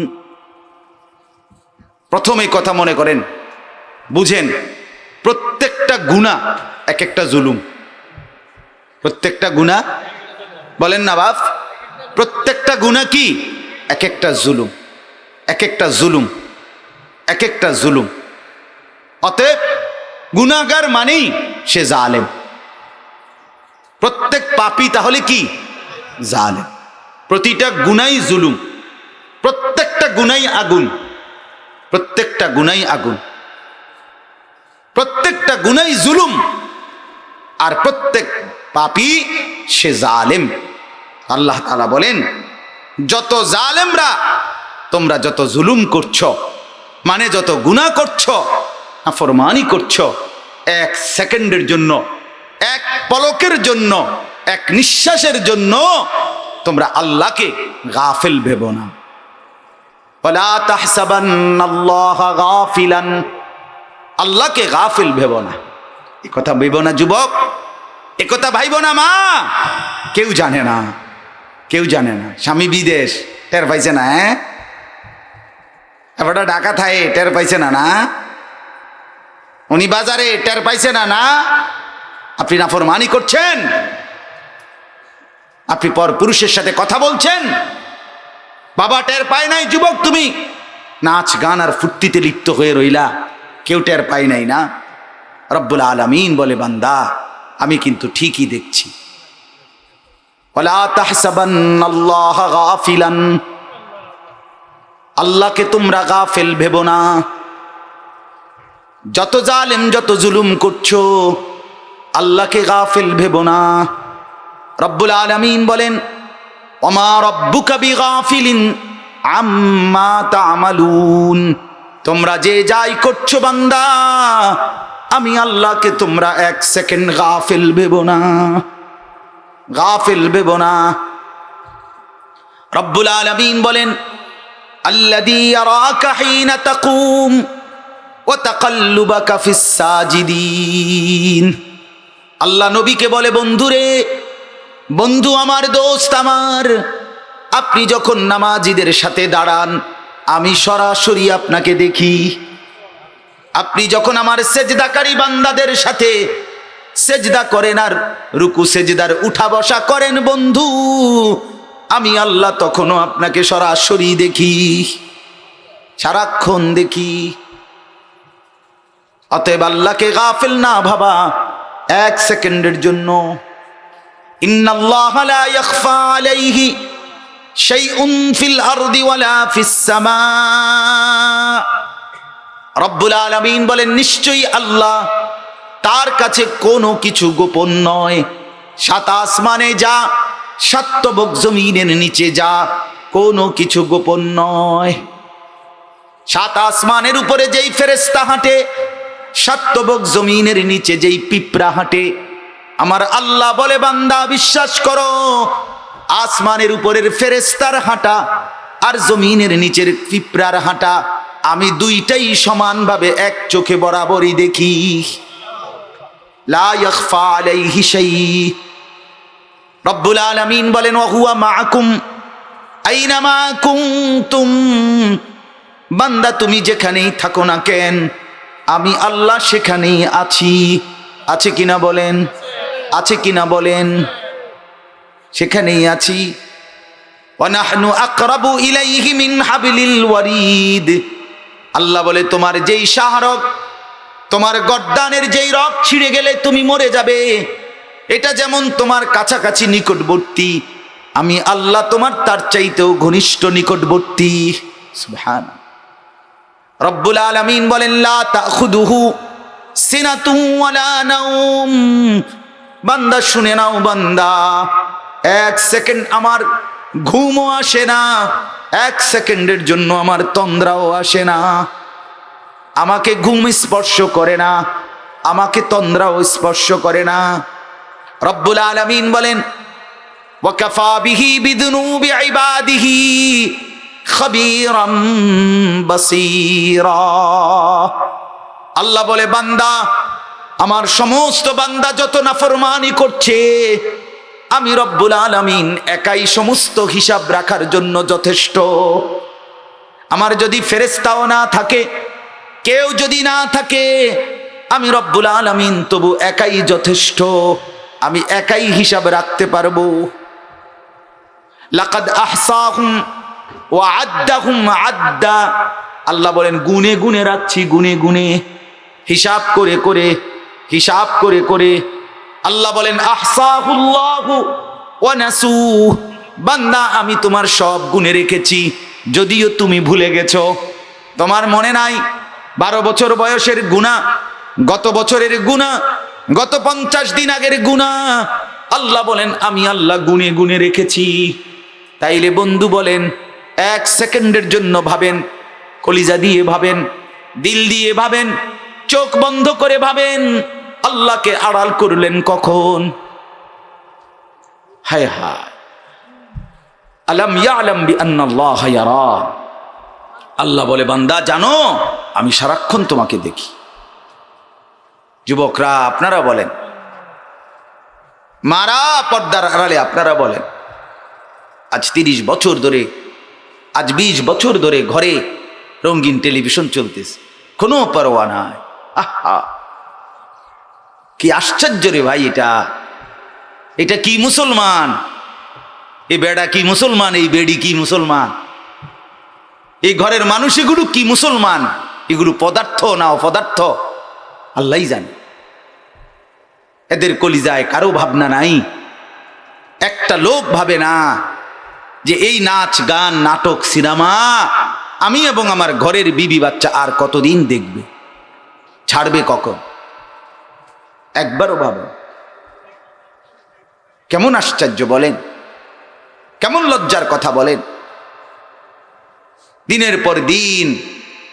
প্রথম এই কথা মনে করেন, বুঝেন, প্রত্যেকটা গুনাহ এক একটা জুলুম। প্রত্যেকটা গুনাহ, বলেন না বাপ, প্রত্যেকটা গুনাহ কি? এক একটা জুলুম, এক একটা জুলুম, এক একটা জুলুম। অতএব গুনাহগার মানেই সে জালেম। প্রত্যেক পাপী তাহলে কি? জালেম। প্রতিটা গুনাই জুলুম, প্রত্যেকটা গুনাই আগুন, প্রত্যেকটা গুনাই আগুন, প্রত্যেকটা গুনাই জুলুম, আর প্রত্যেক পাপী সে জালেম। আল্লাহ তাআলা বলেন, যত জালেমরা তোমরা যত জুলুম করছো, মানে যত গুনাহ করছো, নাফরমানি করছো, 1 সেকেন্ডের জন্য, 1 পলকের জন্য, 1 নিঃশ্বাসের জন্য তোমরা আল্লাহকে গাফিল ভেবো না। ওয়ালা তাহসাবান্নাল্লাহা গাফিলান, আল্লাহকে গাফিল ভেবো না। এই কথা ভেবো না যুবক, এ কথা ভাইবো না মা। কেউ জানে না, কেউ জানে না। স্বামী বিদেশ, টের পাইছে না? এবার ঢাকা থায়, টের পাইছে না? না, উনি বাজারে, টের পাইছে না? না, আপনি নাফরমানি করছেন, আপনি পর পুরুষের সাথে কথা বলছেন, বাবা টের পায় নাই? যুবক তুমি নাচ গান আর ফুর্তিতে লিপ্ত হয়ে রইলা, কেউ টের পায় নাই না? রব্বুল আলামিন বলে, বান্দা আমি কিন্তু ঠিকই দেখছি। ওয়ালা তাহসাবান্নাল্লাহা গাফিলান, আল্লাহকে তোমরা গাফিল ভেবো না। যত জালেম, যত জুলুম করছো, আল্লাহকে গাফিল ভেবো না। রব্বুল আলামিন বলেন, ওমা রব্বুকা বিগাফিলিন আম্মা তা'মালুন, তোমরা যে যাই করছো বান্দা, আমি আল্লাহকে তোমরা 1 সেকেন্ড গাফিল ভেবো না, গাফিল ভেবো না। রব্বুল আলামিন বলেন, আল্লাযী ইয়ারাকা হিনা তাকুম ওয়া তাকাল্লুবাকা ফিস সাজিদিন। আল্লাহ নবীকে বলে, বন্ধুরে, বন্ধু আমার, দোস্ত আমার, আপনি যখন নামাজীদের সাথে দাঁড়ান আমি সরাসরি আপনাকে দেখি। আপনি যখন আমার সেজদাকারী বান্দাদের সাথে সেজদা করেন আর রুকু সেজদার উঠা বসা করেন বন্ধু, আমি আল্লাহ তখনও আপনাকে সরাসরি দেখি, সারাক্ষণ দেখি। অতএব আল্লাহকে গাফিল না ভাবা 1 সেকেন্ডের জন্য। ইন্নাল্লাহা লা ইয়াখফা আলাইহি শাইউন ফিল আরদি ওয়ালা ফিস সামা। রব্বুল আলামিন বলেন, নিশ্চয়ই আল্লাহ, তার কাছে কোনো কিছু গোপন নয়। 7 আসমানে যা, 7 তবক জমিনের নিচে যা, কোনো কিছু গোপন নয়। 7 আসমানের উপরে যেই ফেরেশতা হাঁটে, 7 তবক জমিনের নিচে যেই পিঁপড়া হাঁটে, আমার আল্লাহ বলে, বান্দা বিশ্বাস করো, আসমানের উপরের ফেরেশতার হাঁটা আর জমিনের নিচের পিঁপড়ার হাঁটা আমি দুইটাই সমানভাবে এক চোখে বরাবরই দেখি। লা ইয়াখফা আলাইহি শাই। রব্বুল আলামিন বলেন, ওয়া হুয়া মাআকুম আইনামা কুনতুম। বান্দা তুমি যেখানেই থাকো না কেন, আমি আল্লাহ সেখানেই আছি। আছে কিনা বলেন? আছে কিনা বলেন? সেখানেই আছি। ওয়া নাহনু আকরাবু ইলাইহি মিন হাবলিল ওয়ারিদ। আল্লাহ বলে, তোমার যেই শাহরগ, তোমার গর্দানের যেই রগ ছিঁড়ে গেলে তুমি মরে যাবে, এটা যেমন তোমার কাছাকাছি নিকটবর্তী, আমি আল্লাহ তোমার তার চাইতেও ঘনিষ্ঠ নিকটবর্তী। সুবহান। রব্বুল আলামিন বলেন, লা তাখুদুহু সিনাতুন ওয়ালা নাওম। বান্দা শুনে নাও, বান্দা 1 সেকেন্ড আমার ঘুমও আসে না, 1 সেকেন্ডের জন্য আমার তন্দ্রাও আসে না, আমাকে ঘুম স্পর্শ করে না। আমাকে তন্দ্রাও স্পর্শ করে না। রব্বুল আলামিন বলেন ওয়াকাফা বিহি বিযুনুবি ইবাদিহি খাবীরাম বাসীরা। আল্লাহ বলে বান্দা, আমার সমস্ত বান্দা যত নাফরমানি করছে, আমি রব্বুল আলামিন একাই সমস্ত হিসাব রাখার জন্য যথেষ্ট। আমার যদি ফেরেশতাও না থাকে, কেউ যদি না থাকে, আমি রব্বুল আলামিন তবু একাই যথেষ্ট। আমি একাই হিসাব রাখতে পারবো। লাকাদ আহসাহুম ওয়া আদ্দাহুম আদ্দা। আল্লাহ বলেন গুনে গুনে রাখছি, গুনে গুনে, হিসাব করে করে, হিসাব করে করে। আল্লাহ বলেন আহসাহুল্লাহু ওয়া নাসু। বান্দা আমি তোমার সব গুনে রেখেছি, যদিও তুমি ভুলে গেছো। তোমার মনে নাই 12 বছর বয়সের গুনাহ, গত বছরের গুনাহ, গত 50 দিন আগের গুনাহ, আল্লাহ বলেন আমি আল্লাহ গুনে গুনে রেখেছি। তাইলে বন্ধু বলেন, 1 সেকেন্ডের জন্য ভাবেন, কলিজা দিয়ে ভাবেন, দিল দিয়ে ভাবেন, চোখ বন্ধ করে ভাবেন, আল্লাহকে আড়াল করলেন কখন? হায় হায়। আলাম ইয়ালাম বিআন্নাল্লাহ ইয়ারা। আল্লাহ বলে বান্দা জানো আমি সারাক্ষণ তোমাকে দেখি। যুবকরা আপনারা বলেন, মারা পর্দার আড়ালে আপনারা বলেন, আজ 30 বছর ধরে, আজ 20 বছর ধরে ঘরে রঙিন টেলিভিশন চলতেছে, কোনো পরোয়া নাই। আহা, কি আশ্চর্য রে ভাই! এটা কি মুসলমান? এই বেড়া কি মুসলমান? এই বেড়ি কি মুসলমান? এই ঘরের মানুষ এগুলো কি মুসলমান? এগুলো পদার্থ না অপদার্থ আল্লাহই জানে। এদের কলিজায় কারো ভাবনা নাই। একটা লোক ভাবে না যে এই নাচ গান নাটক সিনেমা আমি এবং আমার ঘরের বিবি বাচ্চা আর কতদিন দেখবে, ছাড়বে কখন? একবারও ভাবে? কেমন আশ্চর্য বলেন, কেমন লজ্জার কথা বলেন। দিনের পর দিন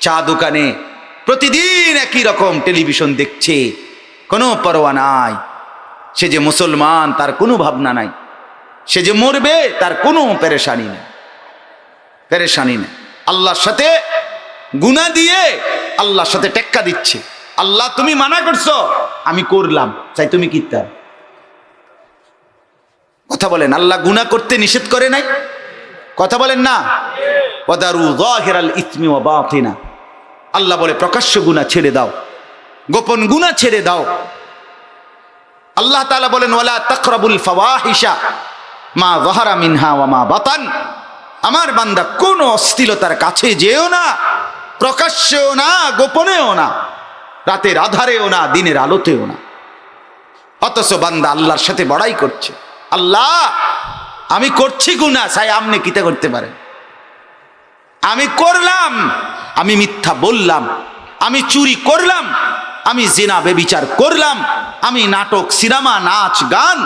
চা দোকানে প্রতিদিন একই রকম টেলিভিশন দেখছে, কোনো পরোয়া নাই। সে যে মুসলমান তার কোনো ভাবনা নাই, সে যে মরবে তার কোনো পেরেশানি নেই, পেরেশানি নেই। আল্লাহর সাথে গুনাহ দিয়ে আল্লাহর সাথে টেক্কা দিচ্ছে। আল্লাহ তুমি মানা করছো, আমি করলাম, চাই তুমি কি তার কথা বলেন? আল্লাহ গুনাহ করতে নিষেধ করে নাই? কথা বলেন না? ওয়াদারু যাহিরাল ইসমি ওয়া বাতিনা। আল্লাহ বলে প্রকাশ্য গুনাহ ছেড়ে দাও, গোপন গুনাহ ছেড়ে দাও। আল্লাহ তাআলা বলেন ওয়ালা তাকরাবুল ফাওয়াহিশা মা যাহারা মিনহা ওয়া মা বাতান। আমার বান্দা কোন অশ্লীলতার কাছে যেও না, প্রকাশ্যেও না, গোপনেও না, রাতের আধারেও না, দিনের আলোতেও না। অথচ বান্দা আল্লাহর সাথে বড়াই করছে, আল্লাহ আমি করছি গুনাহ, চাই আপনি কিতা করতে পারেন? আমি করলাম, আমি মিথ্যা বললাম, আমি চুরি করলাম, আমি জিনা বেবিচার করলাম, আমি নাটক সিনেমা নাচ গান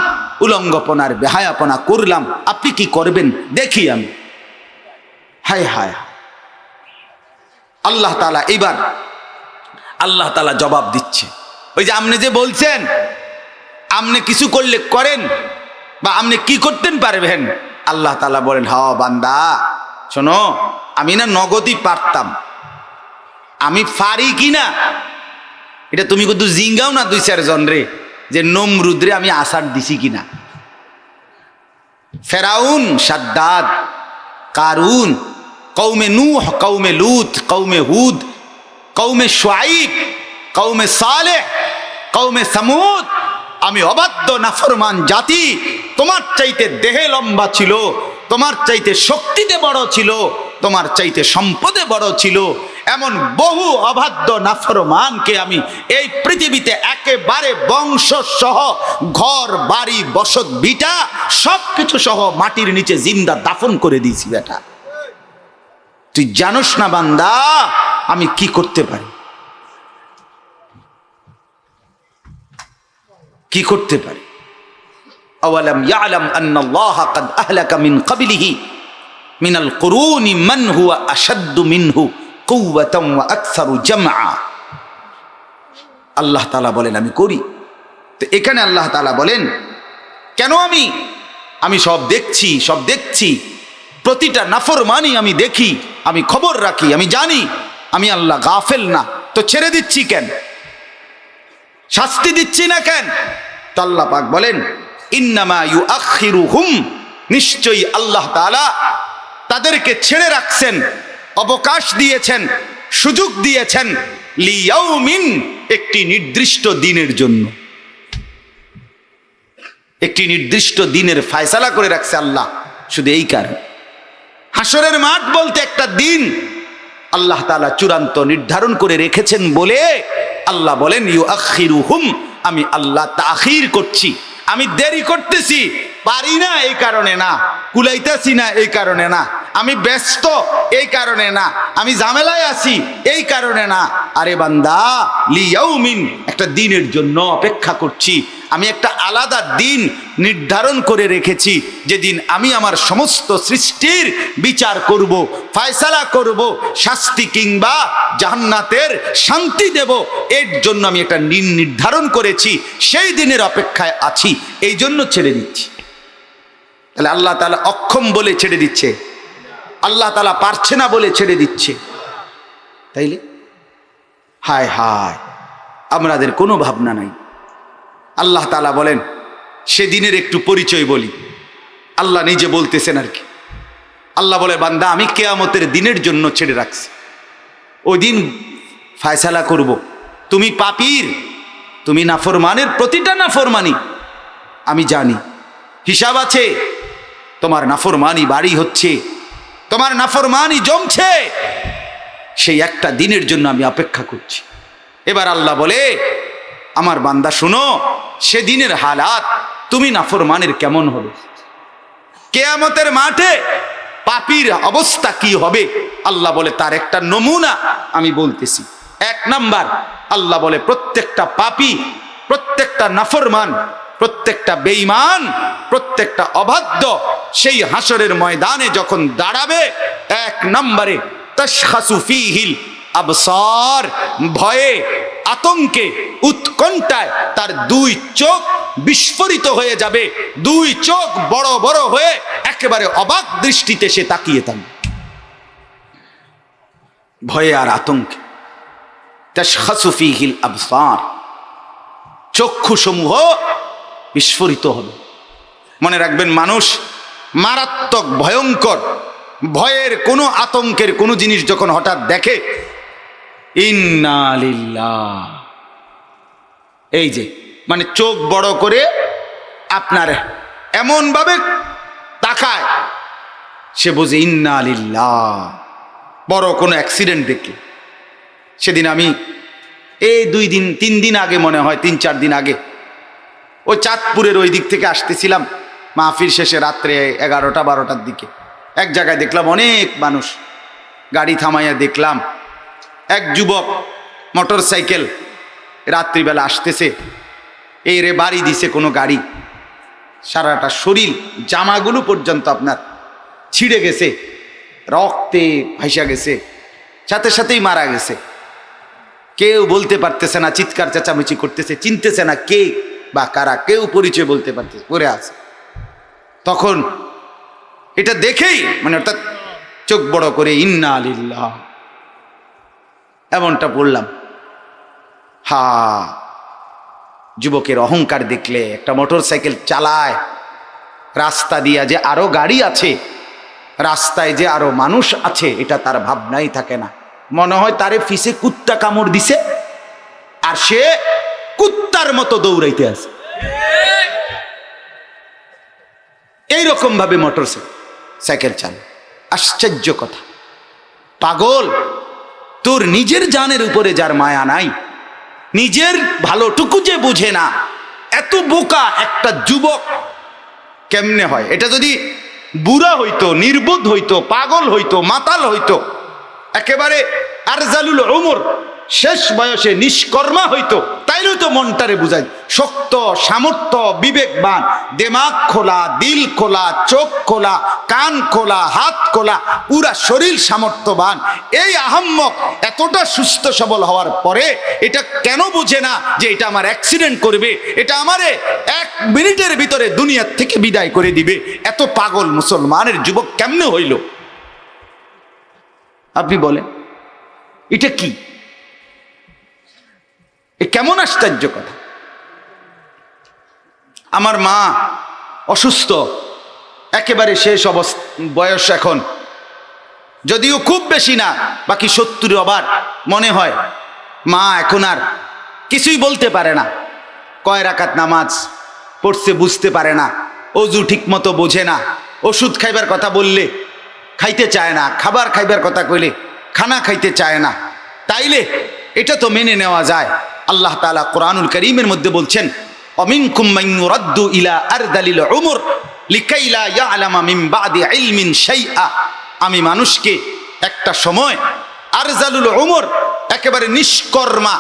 উলঙ্গপনার বেহায়াপনা করলাম, আপনি কি করবেন দেখি আমি। হায় হায়। আল্লাহ তাআলা এইবার আল্লাহ তাআলা জবাব দিচ্ছে। ওই যে আপনি যে বলছেন আপনি কিছু করলে করেন বা আপনি কি করতেন পারবেন, আল্লাহ তাআলা বলেন হ্যাঁ বান্দা শোনো, আমি না নগদই পারতাম, আমি পারি কিনা এটা তুমি কিন্তু জিঙ্গাও না 2-4 জন রে, যে নমরুদরে আমি আসার দিছি কিনা। ফেরাউন, সাদ্দাদ, কারুন, কৌমে নূহ, কৌমে লুত, কৌমে হুদ, কৌমে শুআইব, কৌমে সালেহ, কৌমে সামুদ, আমি অবাধ্য নাফরমান জাতি। তোমার চাইতে দেহে লম্বা ছিল, তোমার চাইতে শক্তিতে বড় ছিল, তোমার চাইতে সম্পদে বড় ছিল, এমন বহু অবাধ্য নাফরমানকে আমি এই পৃথিবীতে একেবারে বংশ সহ ঘর বাড়ি বসত ভিটা সবকিছু সহ মাটির নিচে জিন্দা দাফন করে দিয়েছি। বেটা তুই জানোস না বান্দা আমি কি করতে পারি, কি করতে পারি। আওয়ালাম ইয়ালাম আন্নাল্লাহা ক্বাদ আহলাকা মিন ক্বাবলিহি মিনাল কুরুনি মান হুয়া আশাদ্দু মিনহু কুওয়াতান ওয়া আকসারু জামআ। আল্লাহ তাআলা বলেন আমি করি। তো এখানে আল্লাহ তাআলা বলেন কেন আমি সব দেখছি, প্রতিটা নাফরমানি আমি দেখি, আমি খবর রাখি, আমি জানি, আমি আল্লাহ গাফেল না, তো ছেড়ে দিচ্ছি কেন, শাস্তি দিচ্ছি না কেন? তো আল্লাহ পাক বলেন ইন্নামা ইউআখিরুহুম, নিশ্চয়ই আল্লাহ তাআলা তাদেরকে ছেড়ে রাখছেন, অবকাশ দিয়েছেন, সুযোগ দিয়েছেন, লিয়াউমিন, একটি নির্দিষ্ট দিনের জন্য। একটি নির্দিষ্ট দিনের ফয়সালা করে রাখছে আল্লাহ, শুধু এই কারণে। হাসরের মাঠ বলতে একটা দিন আল্লাহ তাআলা চূড়ান্ত নির্ধারণ করে রেখেছেন বলে আল্লাহ বলেন ইউআখিরুহুম, আমি আল্লাহ তাখির করছি, আমি দেরি করতেছি, পারি না এই কারণে না, কুলাইতেছি না এই কারণে না, আমি ব্যস্ত এই কারণে না, আমি ঝামেলায় আছি এই কারণে না। আরে বান্দা, লিয়াউমিন, একটা দিনের জন্য অপেক্ষা করছি। আমি একটা আলাদা দিন নির্ধারণ করে রেখেছি, যেদিন আমি আমার সমস্ত সৃষ্টির বিচার করব, ফয়সালা করব, শাস্তি কিংবা জান্নাতের শান্তি দেব। এর জন্য আমি একটা দিন নির্ধারণ করেছি, সেই দিনের অপেক্ষায় আছি, এই জন্য ছেড়ে দিচ্ছি। তাহলে আল্লাহ তাআলা অক্ষম বলে ছেড়ে দিচ্ছে, আল্লাহ তাআলা পারছে না বলে ছেড়ে দিচ্ছে, তাইলে হায় হায় আমাদের কোনো ভাবনা নাই। আল্লাহ তাআলা বলেন সেদিনের একটু পরিচয় বলি, আল্লাহ নিজে বলতেছেন আর কি। আল্লাহ বলে বান্দা আমি কিয়ামতের দিনের জন্য ছেড়ে রাখছি, ওই দিন ফয়সালা করব। তুমি পাপীর, তুমি নাফরমানের প্রতিটা নাফরমানি আমি জানি, হিসাব আছে, তোমার নাফরমানি বাড়ি হচ্ছে, তোমার নাফরমানি জমছে, সেই একটা দিনের জন্য আমি অপেক্ষা করছি। এবার আল্লাহ বলে আমার বান্দা শুনো, সেদিনের হালাত তুমি নাফরমানের কেমন হবে, কিয়ামতের মাঠে পাপীর অবস্থা কি হবে, আল্লাহ বলে তার একটা নমুনা আমি বলতেছি। এক নাম্বার, আল্লাহ বলে প্রত্যেকটা পাপী, প্রত্যেকটা নাফরমান, প্রত্যেকটা বেঈমান, প্রত্যেকটা অবাধ্য সেই হাসরের ময়দানে যখন দাঁড়াবে, এক নম্বরে তাশখাসু ফীহিল আবসার, ভয়ে, আতঙ্কে, উৎকণ্ঠায় তার দুই চোখ বিস্ফোরিত হয়ে যাবে, দুই চোখ বড় বড় হয়ে একেবারে অবাক দৃষ্টিতে সে তাকিয়ে থাকবে, ভয়ে আর আতঙ্কে। তাশখাসু ফীহিল আবসার, চক্ষুসমূহ বিস্ফোরিত হবে। মনে রাখবেন, মানুষ মারাত্মক ভয়ঙ্কর ভয়ের কোনো আতঙ্কের কোনো জিনিস যখন হঠাৎ দেখে, ইন্না লিল্লাহ, এই যে মানে চোখ বড় করে আপনার এমন ভাবে তাকায়, সে বোঝে ইন্না লিল্লাহ। বড় কোনো অ্যাক্সিডেন্ট দেখে, সেদিন আমি এই 2-3 দিন আগে, মনে হয় 3-4 দিন আগে, ওই চাঁদপুরের ওই দিক থেকে আসতেছিলাম, মাহফিল শেষে রাত্রে 11টা-12টার দিকে এক জায়গায় দেখলাম অনেক মানুষ, গাড়ি থামাইয়া দেখলাম এক যুবক মোটর সাইকেল রাত্রিবেলা আসতেছে, এই রে বাড়ি দিছে কোনো গাড়ি, সারাটা শরীর জামাগুলো পর্যন্ত আপনার ছিঁড়ে গেছে, রক্তে ভাইসা গেছে, সাথে সাথেই মারা গেছে। কেউ বলতে পারতেছে না, চিৎকার চেঁচামেচি করতেছে, চিনতেছে না কে বা কারা, কেউ পরিচয় বলতে পারতেছে, পড়ে আছে। তখন এটা দেখেই মানে অর্থাৎ চোখ বড় করে ইন্না লিল্লাহ এমনটা বললাম। হা, যুবকের অহংকার দেখলে, একটা মোটর সাইকেল চালায়, রাস্তা দিয়া যে আরো গাড়ি আছে, রাস্তায় যে আরো মানুষ আছে, এটা তার ভাবনাই থাকে না। মনে হয় তারে ফিসে কুত্তা কামড় দিছে আর সে কুত্তার মতো দৌড়াইতে আছে, এইরকম ভাবে মোটর সাইকেল চালায়। আশ্চর্য কথা, পাগল, তোর নিজের জানের উপরে যার মায়া নাই, নিজের ভালোটুকু যে বুঝে না, এত বোকা একটা যুবক কেমনে হয়? এটা যদি বুড়া হইতো, নির্বোধ হইতো, পাগল হইতো, মাতাল হইতো, একেবারে আরজালুল উমর, শেষ বয়সে নিষ্কর্মা হইতো, তাইলেও তো মনটারে বুঝাই শক্ত, সামর্থ্য, বিবেকবান, দেমাগ খোলা, দিল খোলা, চোখ খোলা, কান খোলা, হাত খোলা, পুরা শরীর সামর্থ্যবান। এই আহাম্মক এতটা সুস্থ সবল হওয়ার পরে এটা কেন বুঝে না যে এটা আমার অ্যাক্সিডেন্ট করবে, এটা আমারে 1 মিনিটের ভিতরে দুনিয়ার থেকে বিদায় করে দিবে? এত পাগল মুসলমানের যুবক কেমনে হইল? আপনি বলেন এটা কি? এ কেমন আশ্চর্য কথা! আমার মা অসুস্থ, একেবারে শেষ অবস্থা, বয়স এখন যদিও খুব বেশি না, বাকি 70 ওভার মনে হয়। মা এখন আর কিছুই বলতে পারে না, কয় রাকাত নামাজ পড়ছে বুঝতে পারে না, অজু ঠিক মতো বোঝে না, ওষুধ খাইবার কথা বললে খাইতে চায় না, খাবার খাইবার কথা কইলে খানা খাইতে চায় না। তাইলে এটা তো মেনে নেওয়া যায়। আল্লাহ তাআলা কোরআনুল কারীমের মধ্যে বলছেন, অমিনকুম মান ইউরাদ্দু ইলা আরদালিল উমর লিকাই লা ইয়ালামা মিন বাদি ইলমিন শাইআ। আমি মানুষকে একটা সময় আরজালুল উমর, একেবারে নিষ্কর্মা,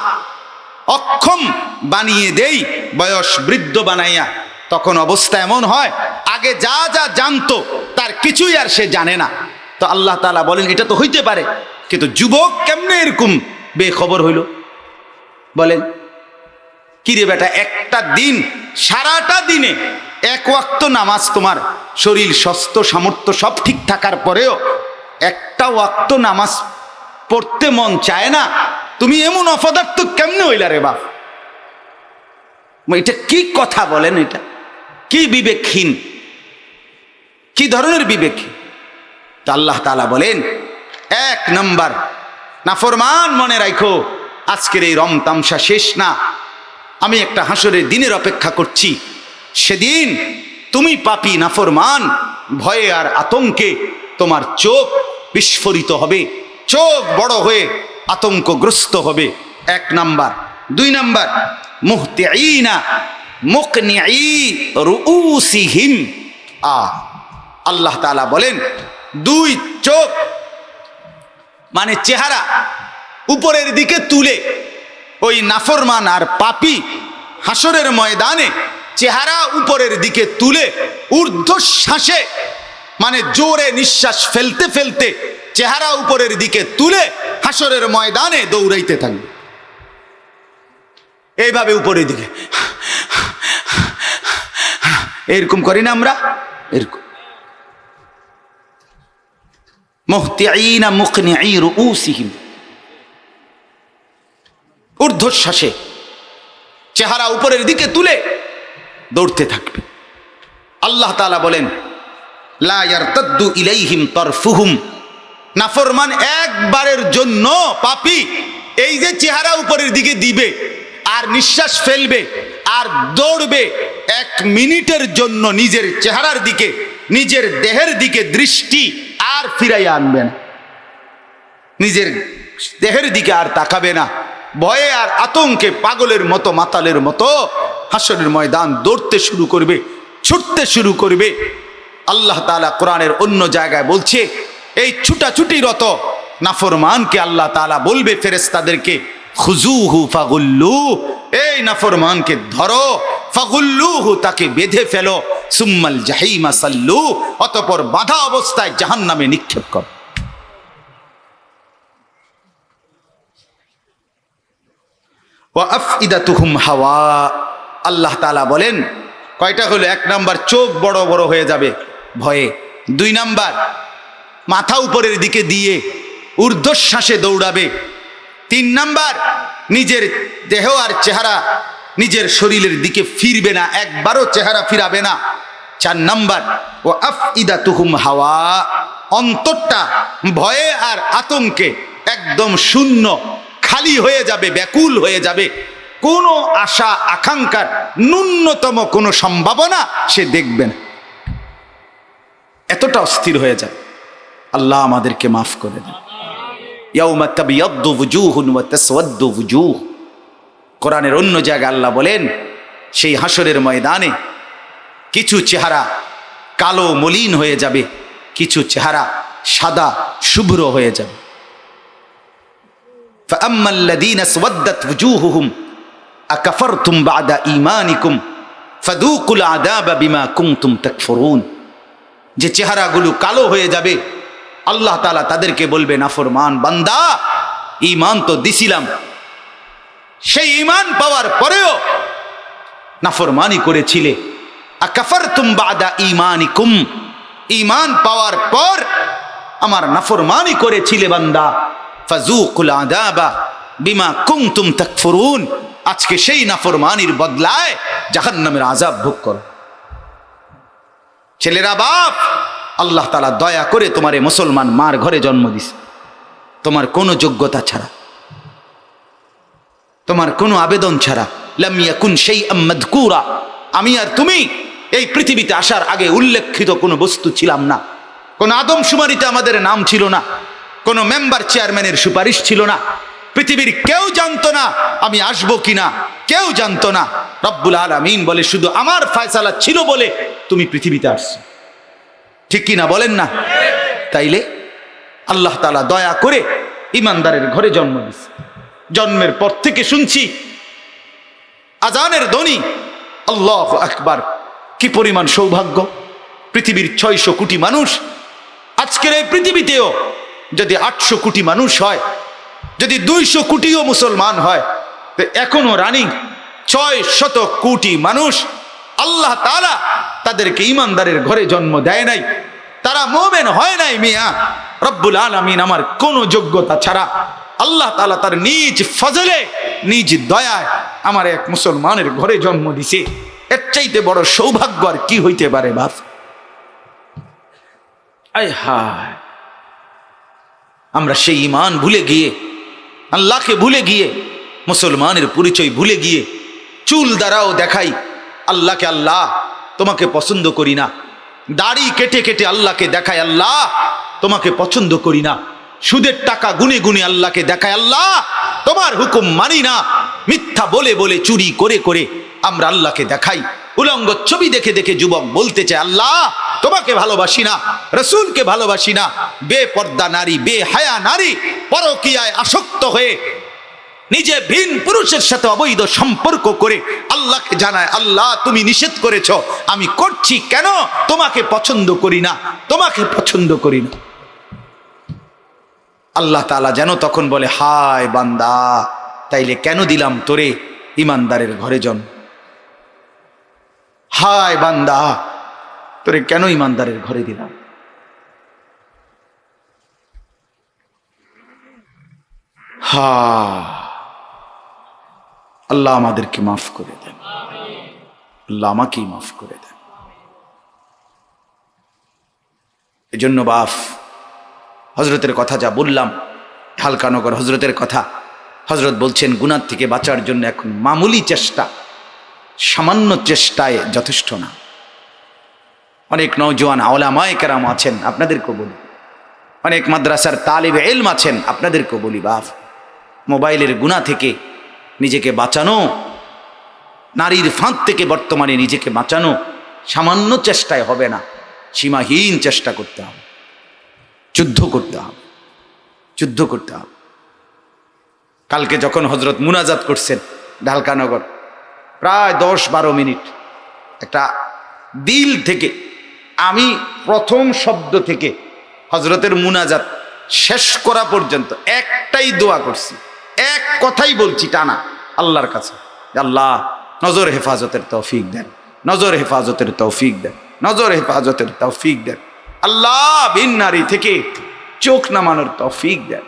অক্ষম বানিয়ে দেই, বয়স বৃদ্ধ বানাইয়া। তখন অবস্থা এমন হয় আগে যা যা জানতো তার কিছুই আর সে জানে না। তো আল্লাহ তাআলা বলেন এটা তো হইতে পারে, কিন্তু যুবক কেমনে এরকম বেখবর হইল? বলেন কি রে বেটা, একটা দিন, সারাটা দিনে 1 ওয়াক্ত নামাজ, তোমার শরীর স্বাস্থ্য সামর্থ্য সব ঠিক থাকার পরেও একটা ওয়াক্ত নামাজ পড়তে মন চায় না? তুমি এমন অপদার্থ কেমনে হইলা রে বাপ? এটা কি কথা বলেন? এটা কি বিবেকহীন, কি ধরনের বিবেকহীন? তা আল্লাহ তাআলা বলেন 1 নাম্বার নাফরমান, মনে রাখো আজকের এই রমতামসা শেষ না, আমি একটা হাসরের দিনের অপেক্ষা করছি। সেদিন তুমি পাপী নাফরমান, ভয়ে আর আতঙ্কে তোমার চোখ বিস্ফোরিত হবে, চোখ বড় হয়ে আতঙ্কগ্রস্ত হবে। 1 নাম্বার। 2 নাম্বার, মুহতিঈনা মুকনিঈ রুউসিহিম। আল্লাহ তাআলা বলেন 2 চোখ মানে চেহারা উপরের দিকে তুলে, ওই নাফরমান আর পাপী হাসরের ময়দানে চেহারা উপরের দিকে তুলে ঊর্ধ্বশ্বাসে, মানে জোরে নিঃশ্বাস ফেলতে ফেলতে চেহারা উপরের দিকে তুলে হাসরের ময়দানে দৌড়াইতে থাকবে। এইভাবে উপরের দিকে এরকম করি না আমরা? এরকম মুহতিঈনা মুকনিঈ রুউসিহিম, ঊর্ধ্বশ্বাসে চেহারা উপরের দিকে তুলে দৌড়তে থাকবে। আল্লাহ তাআলা বলেন লা ইয়ারতাদ্দু ইলাইহিম তারফুহুম। নাফরমান একবারের জন্য পাপী এই যে চেহারা উপরের দিকে দিবে আর নিঃশ্বাস ফেলবে আর দৌড়বে, 1 মিনিটের জন্য নিজের চেহারার দিকে, নিজের দেহের দিকে দৃষ্টি আর ফিরাইয়া আনবেন, নিজের দেহের দিকে আর তাকাবে না। ভয়ে আর আতঙ্কে পাগলের মতো, মাতালের মতো হাসরের ময়দান দৌড়তে শুরু করবে, ছুটতে শুরু করবে। আল্লাহ তাআলা কোরআনের অন্য জায়গায় বলছে, এই ছুটাছুটিরত নাফরমানকে আল্লাহ তাআলা বলবে ফেরেশতাদেরকে, খুজুহু ফাগুল্লু, এই নাফরমানকে ধরো, ফাগুল্লুহু, তাকে বেঁধে ফেলো, সুম্মাল জাহিমা সাল্লু, অতঃপর বাঁধা অবস্থায় জাহান্নামে নিক্ষেপ করো। ওয়া আফইদাতুহুম হাওয়া। আল্লাহ তাআলা বলেন কয়টা হলো? 1 নাম্বার, চোখ বড় বড় হয়ে যাবে ভয়ে। 2 নাম্বার, মাথা উপরের দিকে দিয়ে ঊর্ধ্বশ্বাসে দৌড়াবে। 3 নাম্বার, নিজের দেহ আর চেহারা নিজের শরীরের দিকে ফিরবে না, একবারও চেহারা ফিরাবে না। 4 নাম্বার, ও আফইদাতুহুম হাওয়া, অন্তরটা ভয়ে আর আতঙ্কে একদম শূন্য, খালি হয়ে যাবে, ব্যাকুল হয়ে যাবে। কোনো আশা আকাঙ্ক্ষার ন্যূনতম কোনো সম্ভাবনা সে দেখবে না, এতটা অস্থির হয়ে যাবে। আল্লাহ আমাদেরকে মাফ করে দেন। ইয়াউমা তাবিয়াদ্দু ওয়ুজুহুন ওয়া তাসওয়াদ্দু ওয়ুজুহ। কোরআনের অন্য জায়গায় আল্লাহ বলেন, সেই হাসরের ময়দানে কিছু চেহারা কালো মলিন হয়ে যাবে, কিছু চেহারা সাদা শুভ্র হয়ে যাবে। فأما الذين اسودت وجوههم أكفرتم بعد إيمانكم فذوقوا العذاب بما كنتم تكفرون। যে চেহারাগুলো কালো হয়ে যাবে আল্লাহ তাআলা তাদেরকে বলবে, নাফরমান বান্দা, ঈমান তো দিছিলাম, সেই ঈমান পাওয়ার পরেও নাফরমানি করেছিলে। আকাফারতুম বাদা ঈমানিকুম, ঈমান পাওয়ার পর আমার নাফরমানি করেছিলে বান্দা। ফাযুকুল আযাবা বিমা কুনতুম তাকফুরুন, আজকে সেই নাফরমানির বদলায় জাহান্নামের আযাব ভোগ করো। ছেলেরা বাপ, আল্লাহ তাআলা দয়া করে তোমারে মুসলমান মার ঘরে জন্ম দিছে, তোমার কোনো যোগ্যতা ছাড়া, তোমার কোনো আবেদন ছাড়া। লাম ইয়াকুন শাইআম মাযকুরা, আমি আর তুমি এই পৃথিবীতে আসার আগে উল্লেখিত কোনো বস্তু ছিলাম না, কোনো আদমশুমারিতে আমাদের নাম ছিল না, কোনো মেম্বার চেয়ারম্যানের সুপারিশ ছিল না, পৃথিবীর কেউ জানতো না আমি আসবো কিনা, কেউ জানতো না। রব্বুল আলামিন বলে, শুধু আমার ফয়সালা ছিল বলে তুমি পৃথিবীতে আসছো, ঠিক কিনা বলেন না? তাইলে আল্লাহ তাআলা দয়া করে ইমানদারের ঘরে জন্ম দিয়েছে। জন্মের পর থেকে শুনছি আজানের ধ্বনি, আল্লাহু আকবার। কি পরিমাণ সৌভাগ্য! পৃথিবীর 600 কোটি মানুষ, আজকের এই পৃথিবীতেও যদি 800 কোটি মানুষ হয়, যদি 200 কোটিও মুসলমান হয়, তো এখনো রানিং 600 কোটি মানুষ আল্লাহ তাআলা তাদেরকে ইমানদারের ঘরে জন্ম দেয় নাই, তারা মুমিন হয় নাই। মিয়া রব্বুল আলামিন আমার কোনো যোগ্যতা ছাড়া আল্লাহ তাআলা তার নিজ ফজলে, নিজ দয়ায় আমার এক মুসলমানের ঘরে জন্ম দিছে। এর চাইতে বড় সৌভাগ্য আর কি হইতে পারে বাপ? আয় হায়, আমরা সেই ঈমান ভুলে গিয়ে, আল্লাহকে ভুলে গিয়ে, মুসলমানের পরিচয় ভুলে গিয়ে চুল দ্বারাও দেখাই আল্লাহকে, আল্লাহ তোমাকে পছন্দ করি না। দাড়ি কেটে কেটে আল্লাহকে দেখায়, আল্লাহ তোমাকে পছন্দ করি না। সুদের টাকা গুনে গুনে আল্লাহকে দেখায়, আল্লাহ তোমার হুকুম মানি না। মিথ্যা বলে বলে, চুরি করে করে আমরা আল্লাহকে দেখাই। উলঙ্গ ছবি দেখে দেখে যুবক বলতে চায়, আল্লাহ তোমাকে ভালোবাসি না, রাসূলকে ভালোবাসি না। বেপর্দা নারী, বেহায়া নারী পরকীয়ায় আসক্ত হয়ে নিজে ভিন পুরুষের সাথে অবৈধ সম্পর্ক করে আল্লাহকে জানায়, আল্লাহ তুমি নিষেধ করেছ, আমি করছি কেন? তোমাকে পছন্দ করি না, তোমাকে পছন্দ করি না। আল্লাহ তাআলা যেন তখন বলে, হায় বান্দা, তাইলে কেন দিলাম তোরে ইমানদারের ঘরে জন্ম? হায় বান্দা, তোরে কেন ইমানদারের ঘরে দিলাম? হা, আল্লাহ আমাদেরকে মাফ করে দেন, আল্লাহ আমাকেই মাফ করে দেন। এজন্য বাপ, হজরতের কথা যা বললাম, হালকানগর হজরতের কথা, হজরত বলছেন গুনাহ থেকে বাঁচার জন্য এখন মামুলি চেষ্টা, সামান্য চেষ্টায় যথেষ্ট না। অনেক নওজোয়ান ওলামায়ে কেরাম আছেন, আপনাদেরকেও বলি, অনেক মাদ্রাসার তালিবে ইলম আছেন, আপনাদেরকেও বলি, বাপ মোবাইলের গুনাহ থেকে নিজেকে বাঁচানো, নারীর ফাঁদ থেকে বর্তমানে নিজেকে বাঁচানো সামান্য চেষ্টায় হবে না, সীমাহীন চেষ্টা করতে হবে, যুদ্ধ করতে হবে, যুদ্ধ করতে হবে। কালকে যখন হজরত মুনাজাত করছেন ঢালকানগর, প্রায় 10-12 মিনিট একটা দিল থেকে, আমি প্রথম শব্দ থেকে হজরতের মুনাজাত শেষ করা পর্যন্ত একটাই দোয়া করছি, এক কথাই বলছি টানা আল্লাহর কাছে, আল্লাহ নজর হেফাজতের তৌফিক দেন, নজর হেফাজতের তৌফিক দেন, নজর হেফাজতের তৌফিক দেন। আল্লাহ ভিন নারী থেকে চোখ নামানোর তৌফিক দেন।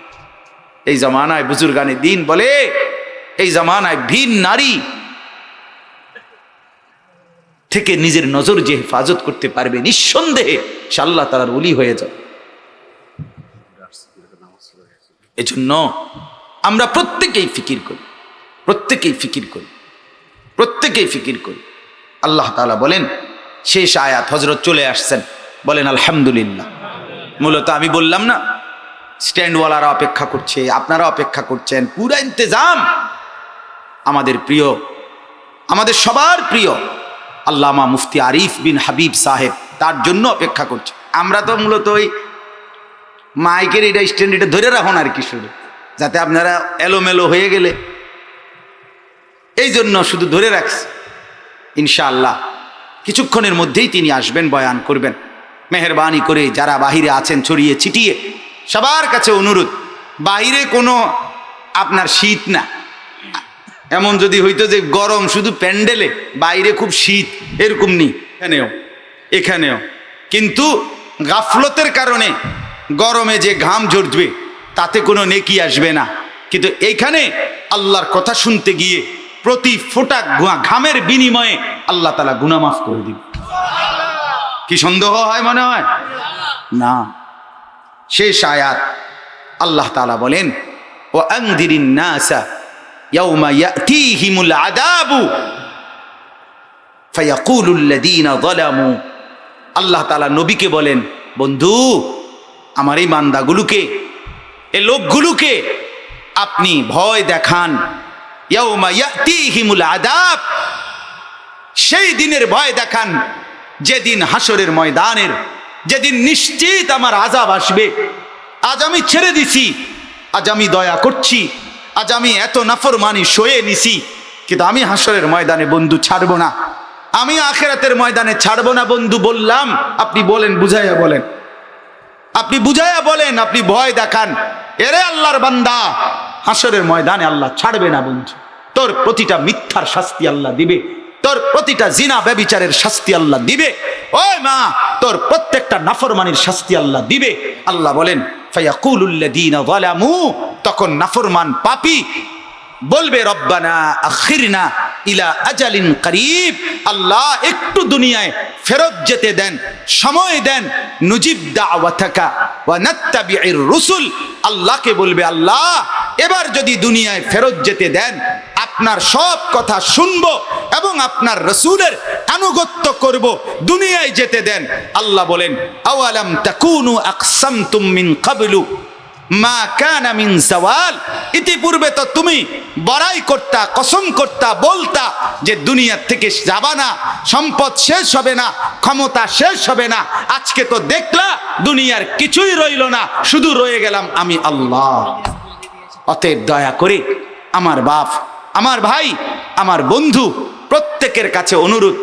এই জামানায় বুজুর্গানে দিন বলে, এই জামানায় ভিন নারী থেকে নিজের নজর যে হেফাজত করতে পারবে, নিঃসন্দেহে সে আল্লাহ তাআলার ওলি হয়ে যাবে। এজন্য আমরা প্রত্যেকেই ফিকির করি, প্রত্যেকেই ফিকির করি, প্রত্যেকেই ফিকির করি। আল্লাহ তাআলা বলেন, শেষ আয়াত, হযরত চলে আসছেন, বলেন আলহামদুলিল্লাহ। মূলত আমি বললাম না, স্ট্যান্ডওয়ালারা অপেক্ষা করছে, আপনারা অপেক্ষা করছেন, পুরা ইন্তজাম আমাদের প্রিয়, আমাদের সবার প্রিয় আল্লামা মুফতি আরিফ বিন হাবিব সাহেব, তার জন্য অপেক্ষা করছে। আমরা তো মূলত ওই মাইকের এটা স্ট্যান্ড এটা ধরে রাখুন আর কি, শুধু যাতে আপনারা এলোমেলো হয়ে গেলে, এই জন্য শুধু ধরে রাখছি। ইনশাআল্লাহ কিছুক্ষণের মধ্যেই তিনি আসবেন, বয়ান করবেন। মেহেরবানি করে যারা বাহিরে আছেন ছড়িয়ে ছিটিয়ে, সবার কাছে অনুরোধ, বাহিরে কোনো আপনার শীত না, এমন যদি হইতো যে গরম শুধু প্যান্ডেলে, বাইরে খুব শীত, এরকম নেই। এখানেও কিন্তু গাফলতের কারণে গরমে যে ঘাম ঝরবে তাতে কোনো নেকি আসবে না, কিন্তু এইখানে আল্লাহর কথা শুনতে গিয়ে প্রতি ফোঁটা ঘামের বিনিময়ে আল্লাহ তাআলা গুনাহ মাফ করে দিবে। কি সন্দেহ হয় মনে হয় না? শেষ আয়াত আল্লাহ তাআলা বলেন, ওয়া আনদিরিন নাসা ইয়াউমা ইয়াতিহিমুল আযাবু ফায়াকুলুল লাযীনা যালামু। আল্লাহ তাআলা নবীকে বলেন, বন্ধু আমার এই বান্দাগুলোকে, এই লোকগুলোকে আপনি ভয় দেখান। ইয়াউমা ইয়াতিহিমুল আযাব, সেই দিনের ভয় দেখান যেদিন হাসরের ময়দানের, যেদিন নিশ্চিত আমার আযাব আসবে। আজ আমি ছেড়ে দিছি, আজ আমি দয়া করছি, আজ আমি এত নাফরমানি সয়ে নিছি, কিন্তু আমি হাসরের ময়দানে বন্ধু ছাড়বো না, আমি আখিরাতের ময়দানে ছাড়বো না বন্ধু বললাম। আপনি বলেন, বুঝাইয়া বলেন, আপনি বুঝাইয়া বলেন, আপনি ভয় দেখান, এরে আল্লাহর বান্দা, হাসরের ময়দানে আল্লাহ ছাড়বে না বন্ধু। তোর প্রতিটা মিথ্যার শাস্তি আল্লাহ দিবে, তোর প্রতিটা জিনা ব্যভিচারের শাস্তি আল্লাহ দিবে, ওই মা তোর প্রত্যেকটা নাফরমানির শাস্তি আল্লাহ দিবে। আল্লাহ বলেন, ফায়াকুলুল লাযীনা যালামু, তখন নাফরমান পাপী বলবে, রব্বানা আখিরনা ইলা আজালিন করিব, আল্লাহ একটু দুনিয়ায় ফেরত যেতে দেন, সময় দেন, নুজিব দাওয়াতাকা ওয়া নাত্তাবিউর রুসুল। আল্লাহকে বলবে, আল্লাহ এবার যদি দুনিয়ায় ফেরত যেতে দেন, আপনার সব কথা শুনবো এবং আপনার রসুলের আনুগত্য করব, দুনিয়ায় যেতে দেন। আল্লাহ বলেন, আওয়ালাম তাকুনু আকসামতুম মিন ক্বাবলু মা কানা মিন জাওয়াল, ইতিপূর্বে তো তুমি বড়াই করতা, কসম করতা, বলতা যে দুনিয়া থেকে যাবা না, সম্পদ শেষ হবে না, ক্ষমতা শেষ হবে না। আজকে তো দেখলা দুনিয়ার কিছুই রইল না, শুধু রয়ে গেলাম আমি আল্লাহ। অতএব দয়া করে আমার বাপ, আমার ভাই, আমার বন্ধু, প্রত্যেকের কাছে অনুরোধ,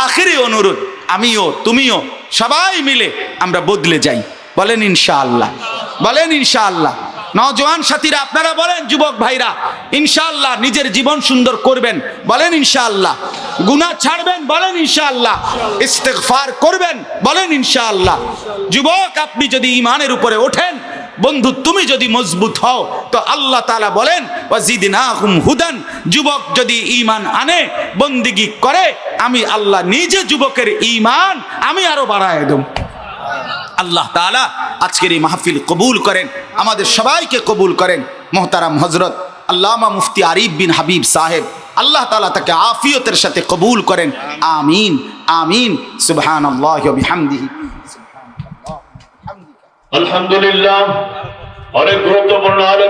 আখিরি অনুরোধ, আমিও তুমিও সবাই মিলে আমরা বদলে যাই। বলেন ইনশাআল্লাহ, বলেন ইনশাআল্লাহ। নওজোয়ান সাথীরা আপনারা বলেন, যুবক ভাইরা ইনশাআল্লাহ নিজের জীবন সুন্দর করবেন, বলেন ইনশাআল্লাহ। গুনাহ ছাড়বেন, বলেন ইনশাআল্লাহ। ইস্তেগফার করবেন, বলেন ইনশাআল্লাহ। যুবক আপনি যদি ঈমানের উপরে ওঠেন, বন্ধু তুমি যদি মজবুত হও, তো আল্লাহ তাআলা বলেন, ওয়াজিদনাহুম হুদান, যুবক যদি ঈমান আনে, বন্দেগী করে, আমি আল্লাহ নিজে যুবকের ঈমান আমি আরো বাড়ায় দেব। আল্লাহ তাআলা আজকের এই মাহফিল কবুল করেন, আমাদের সবাইকে কবুল করেন। মোহতারাম হযরত আল্লামা মুফতি আরিফ বিন হাবিব সাহেব, আল্লাহ তাআলা তাকে আফিয়তের সাথে কবুল করেন। আমিন আমিন। সুবহানাল্লাহি ওয়া বিহামদিহি। আলহামদুলিল্লাহ, অনেক গুরুত্বপূর্ণ আলোচনা।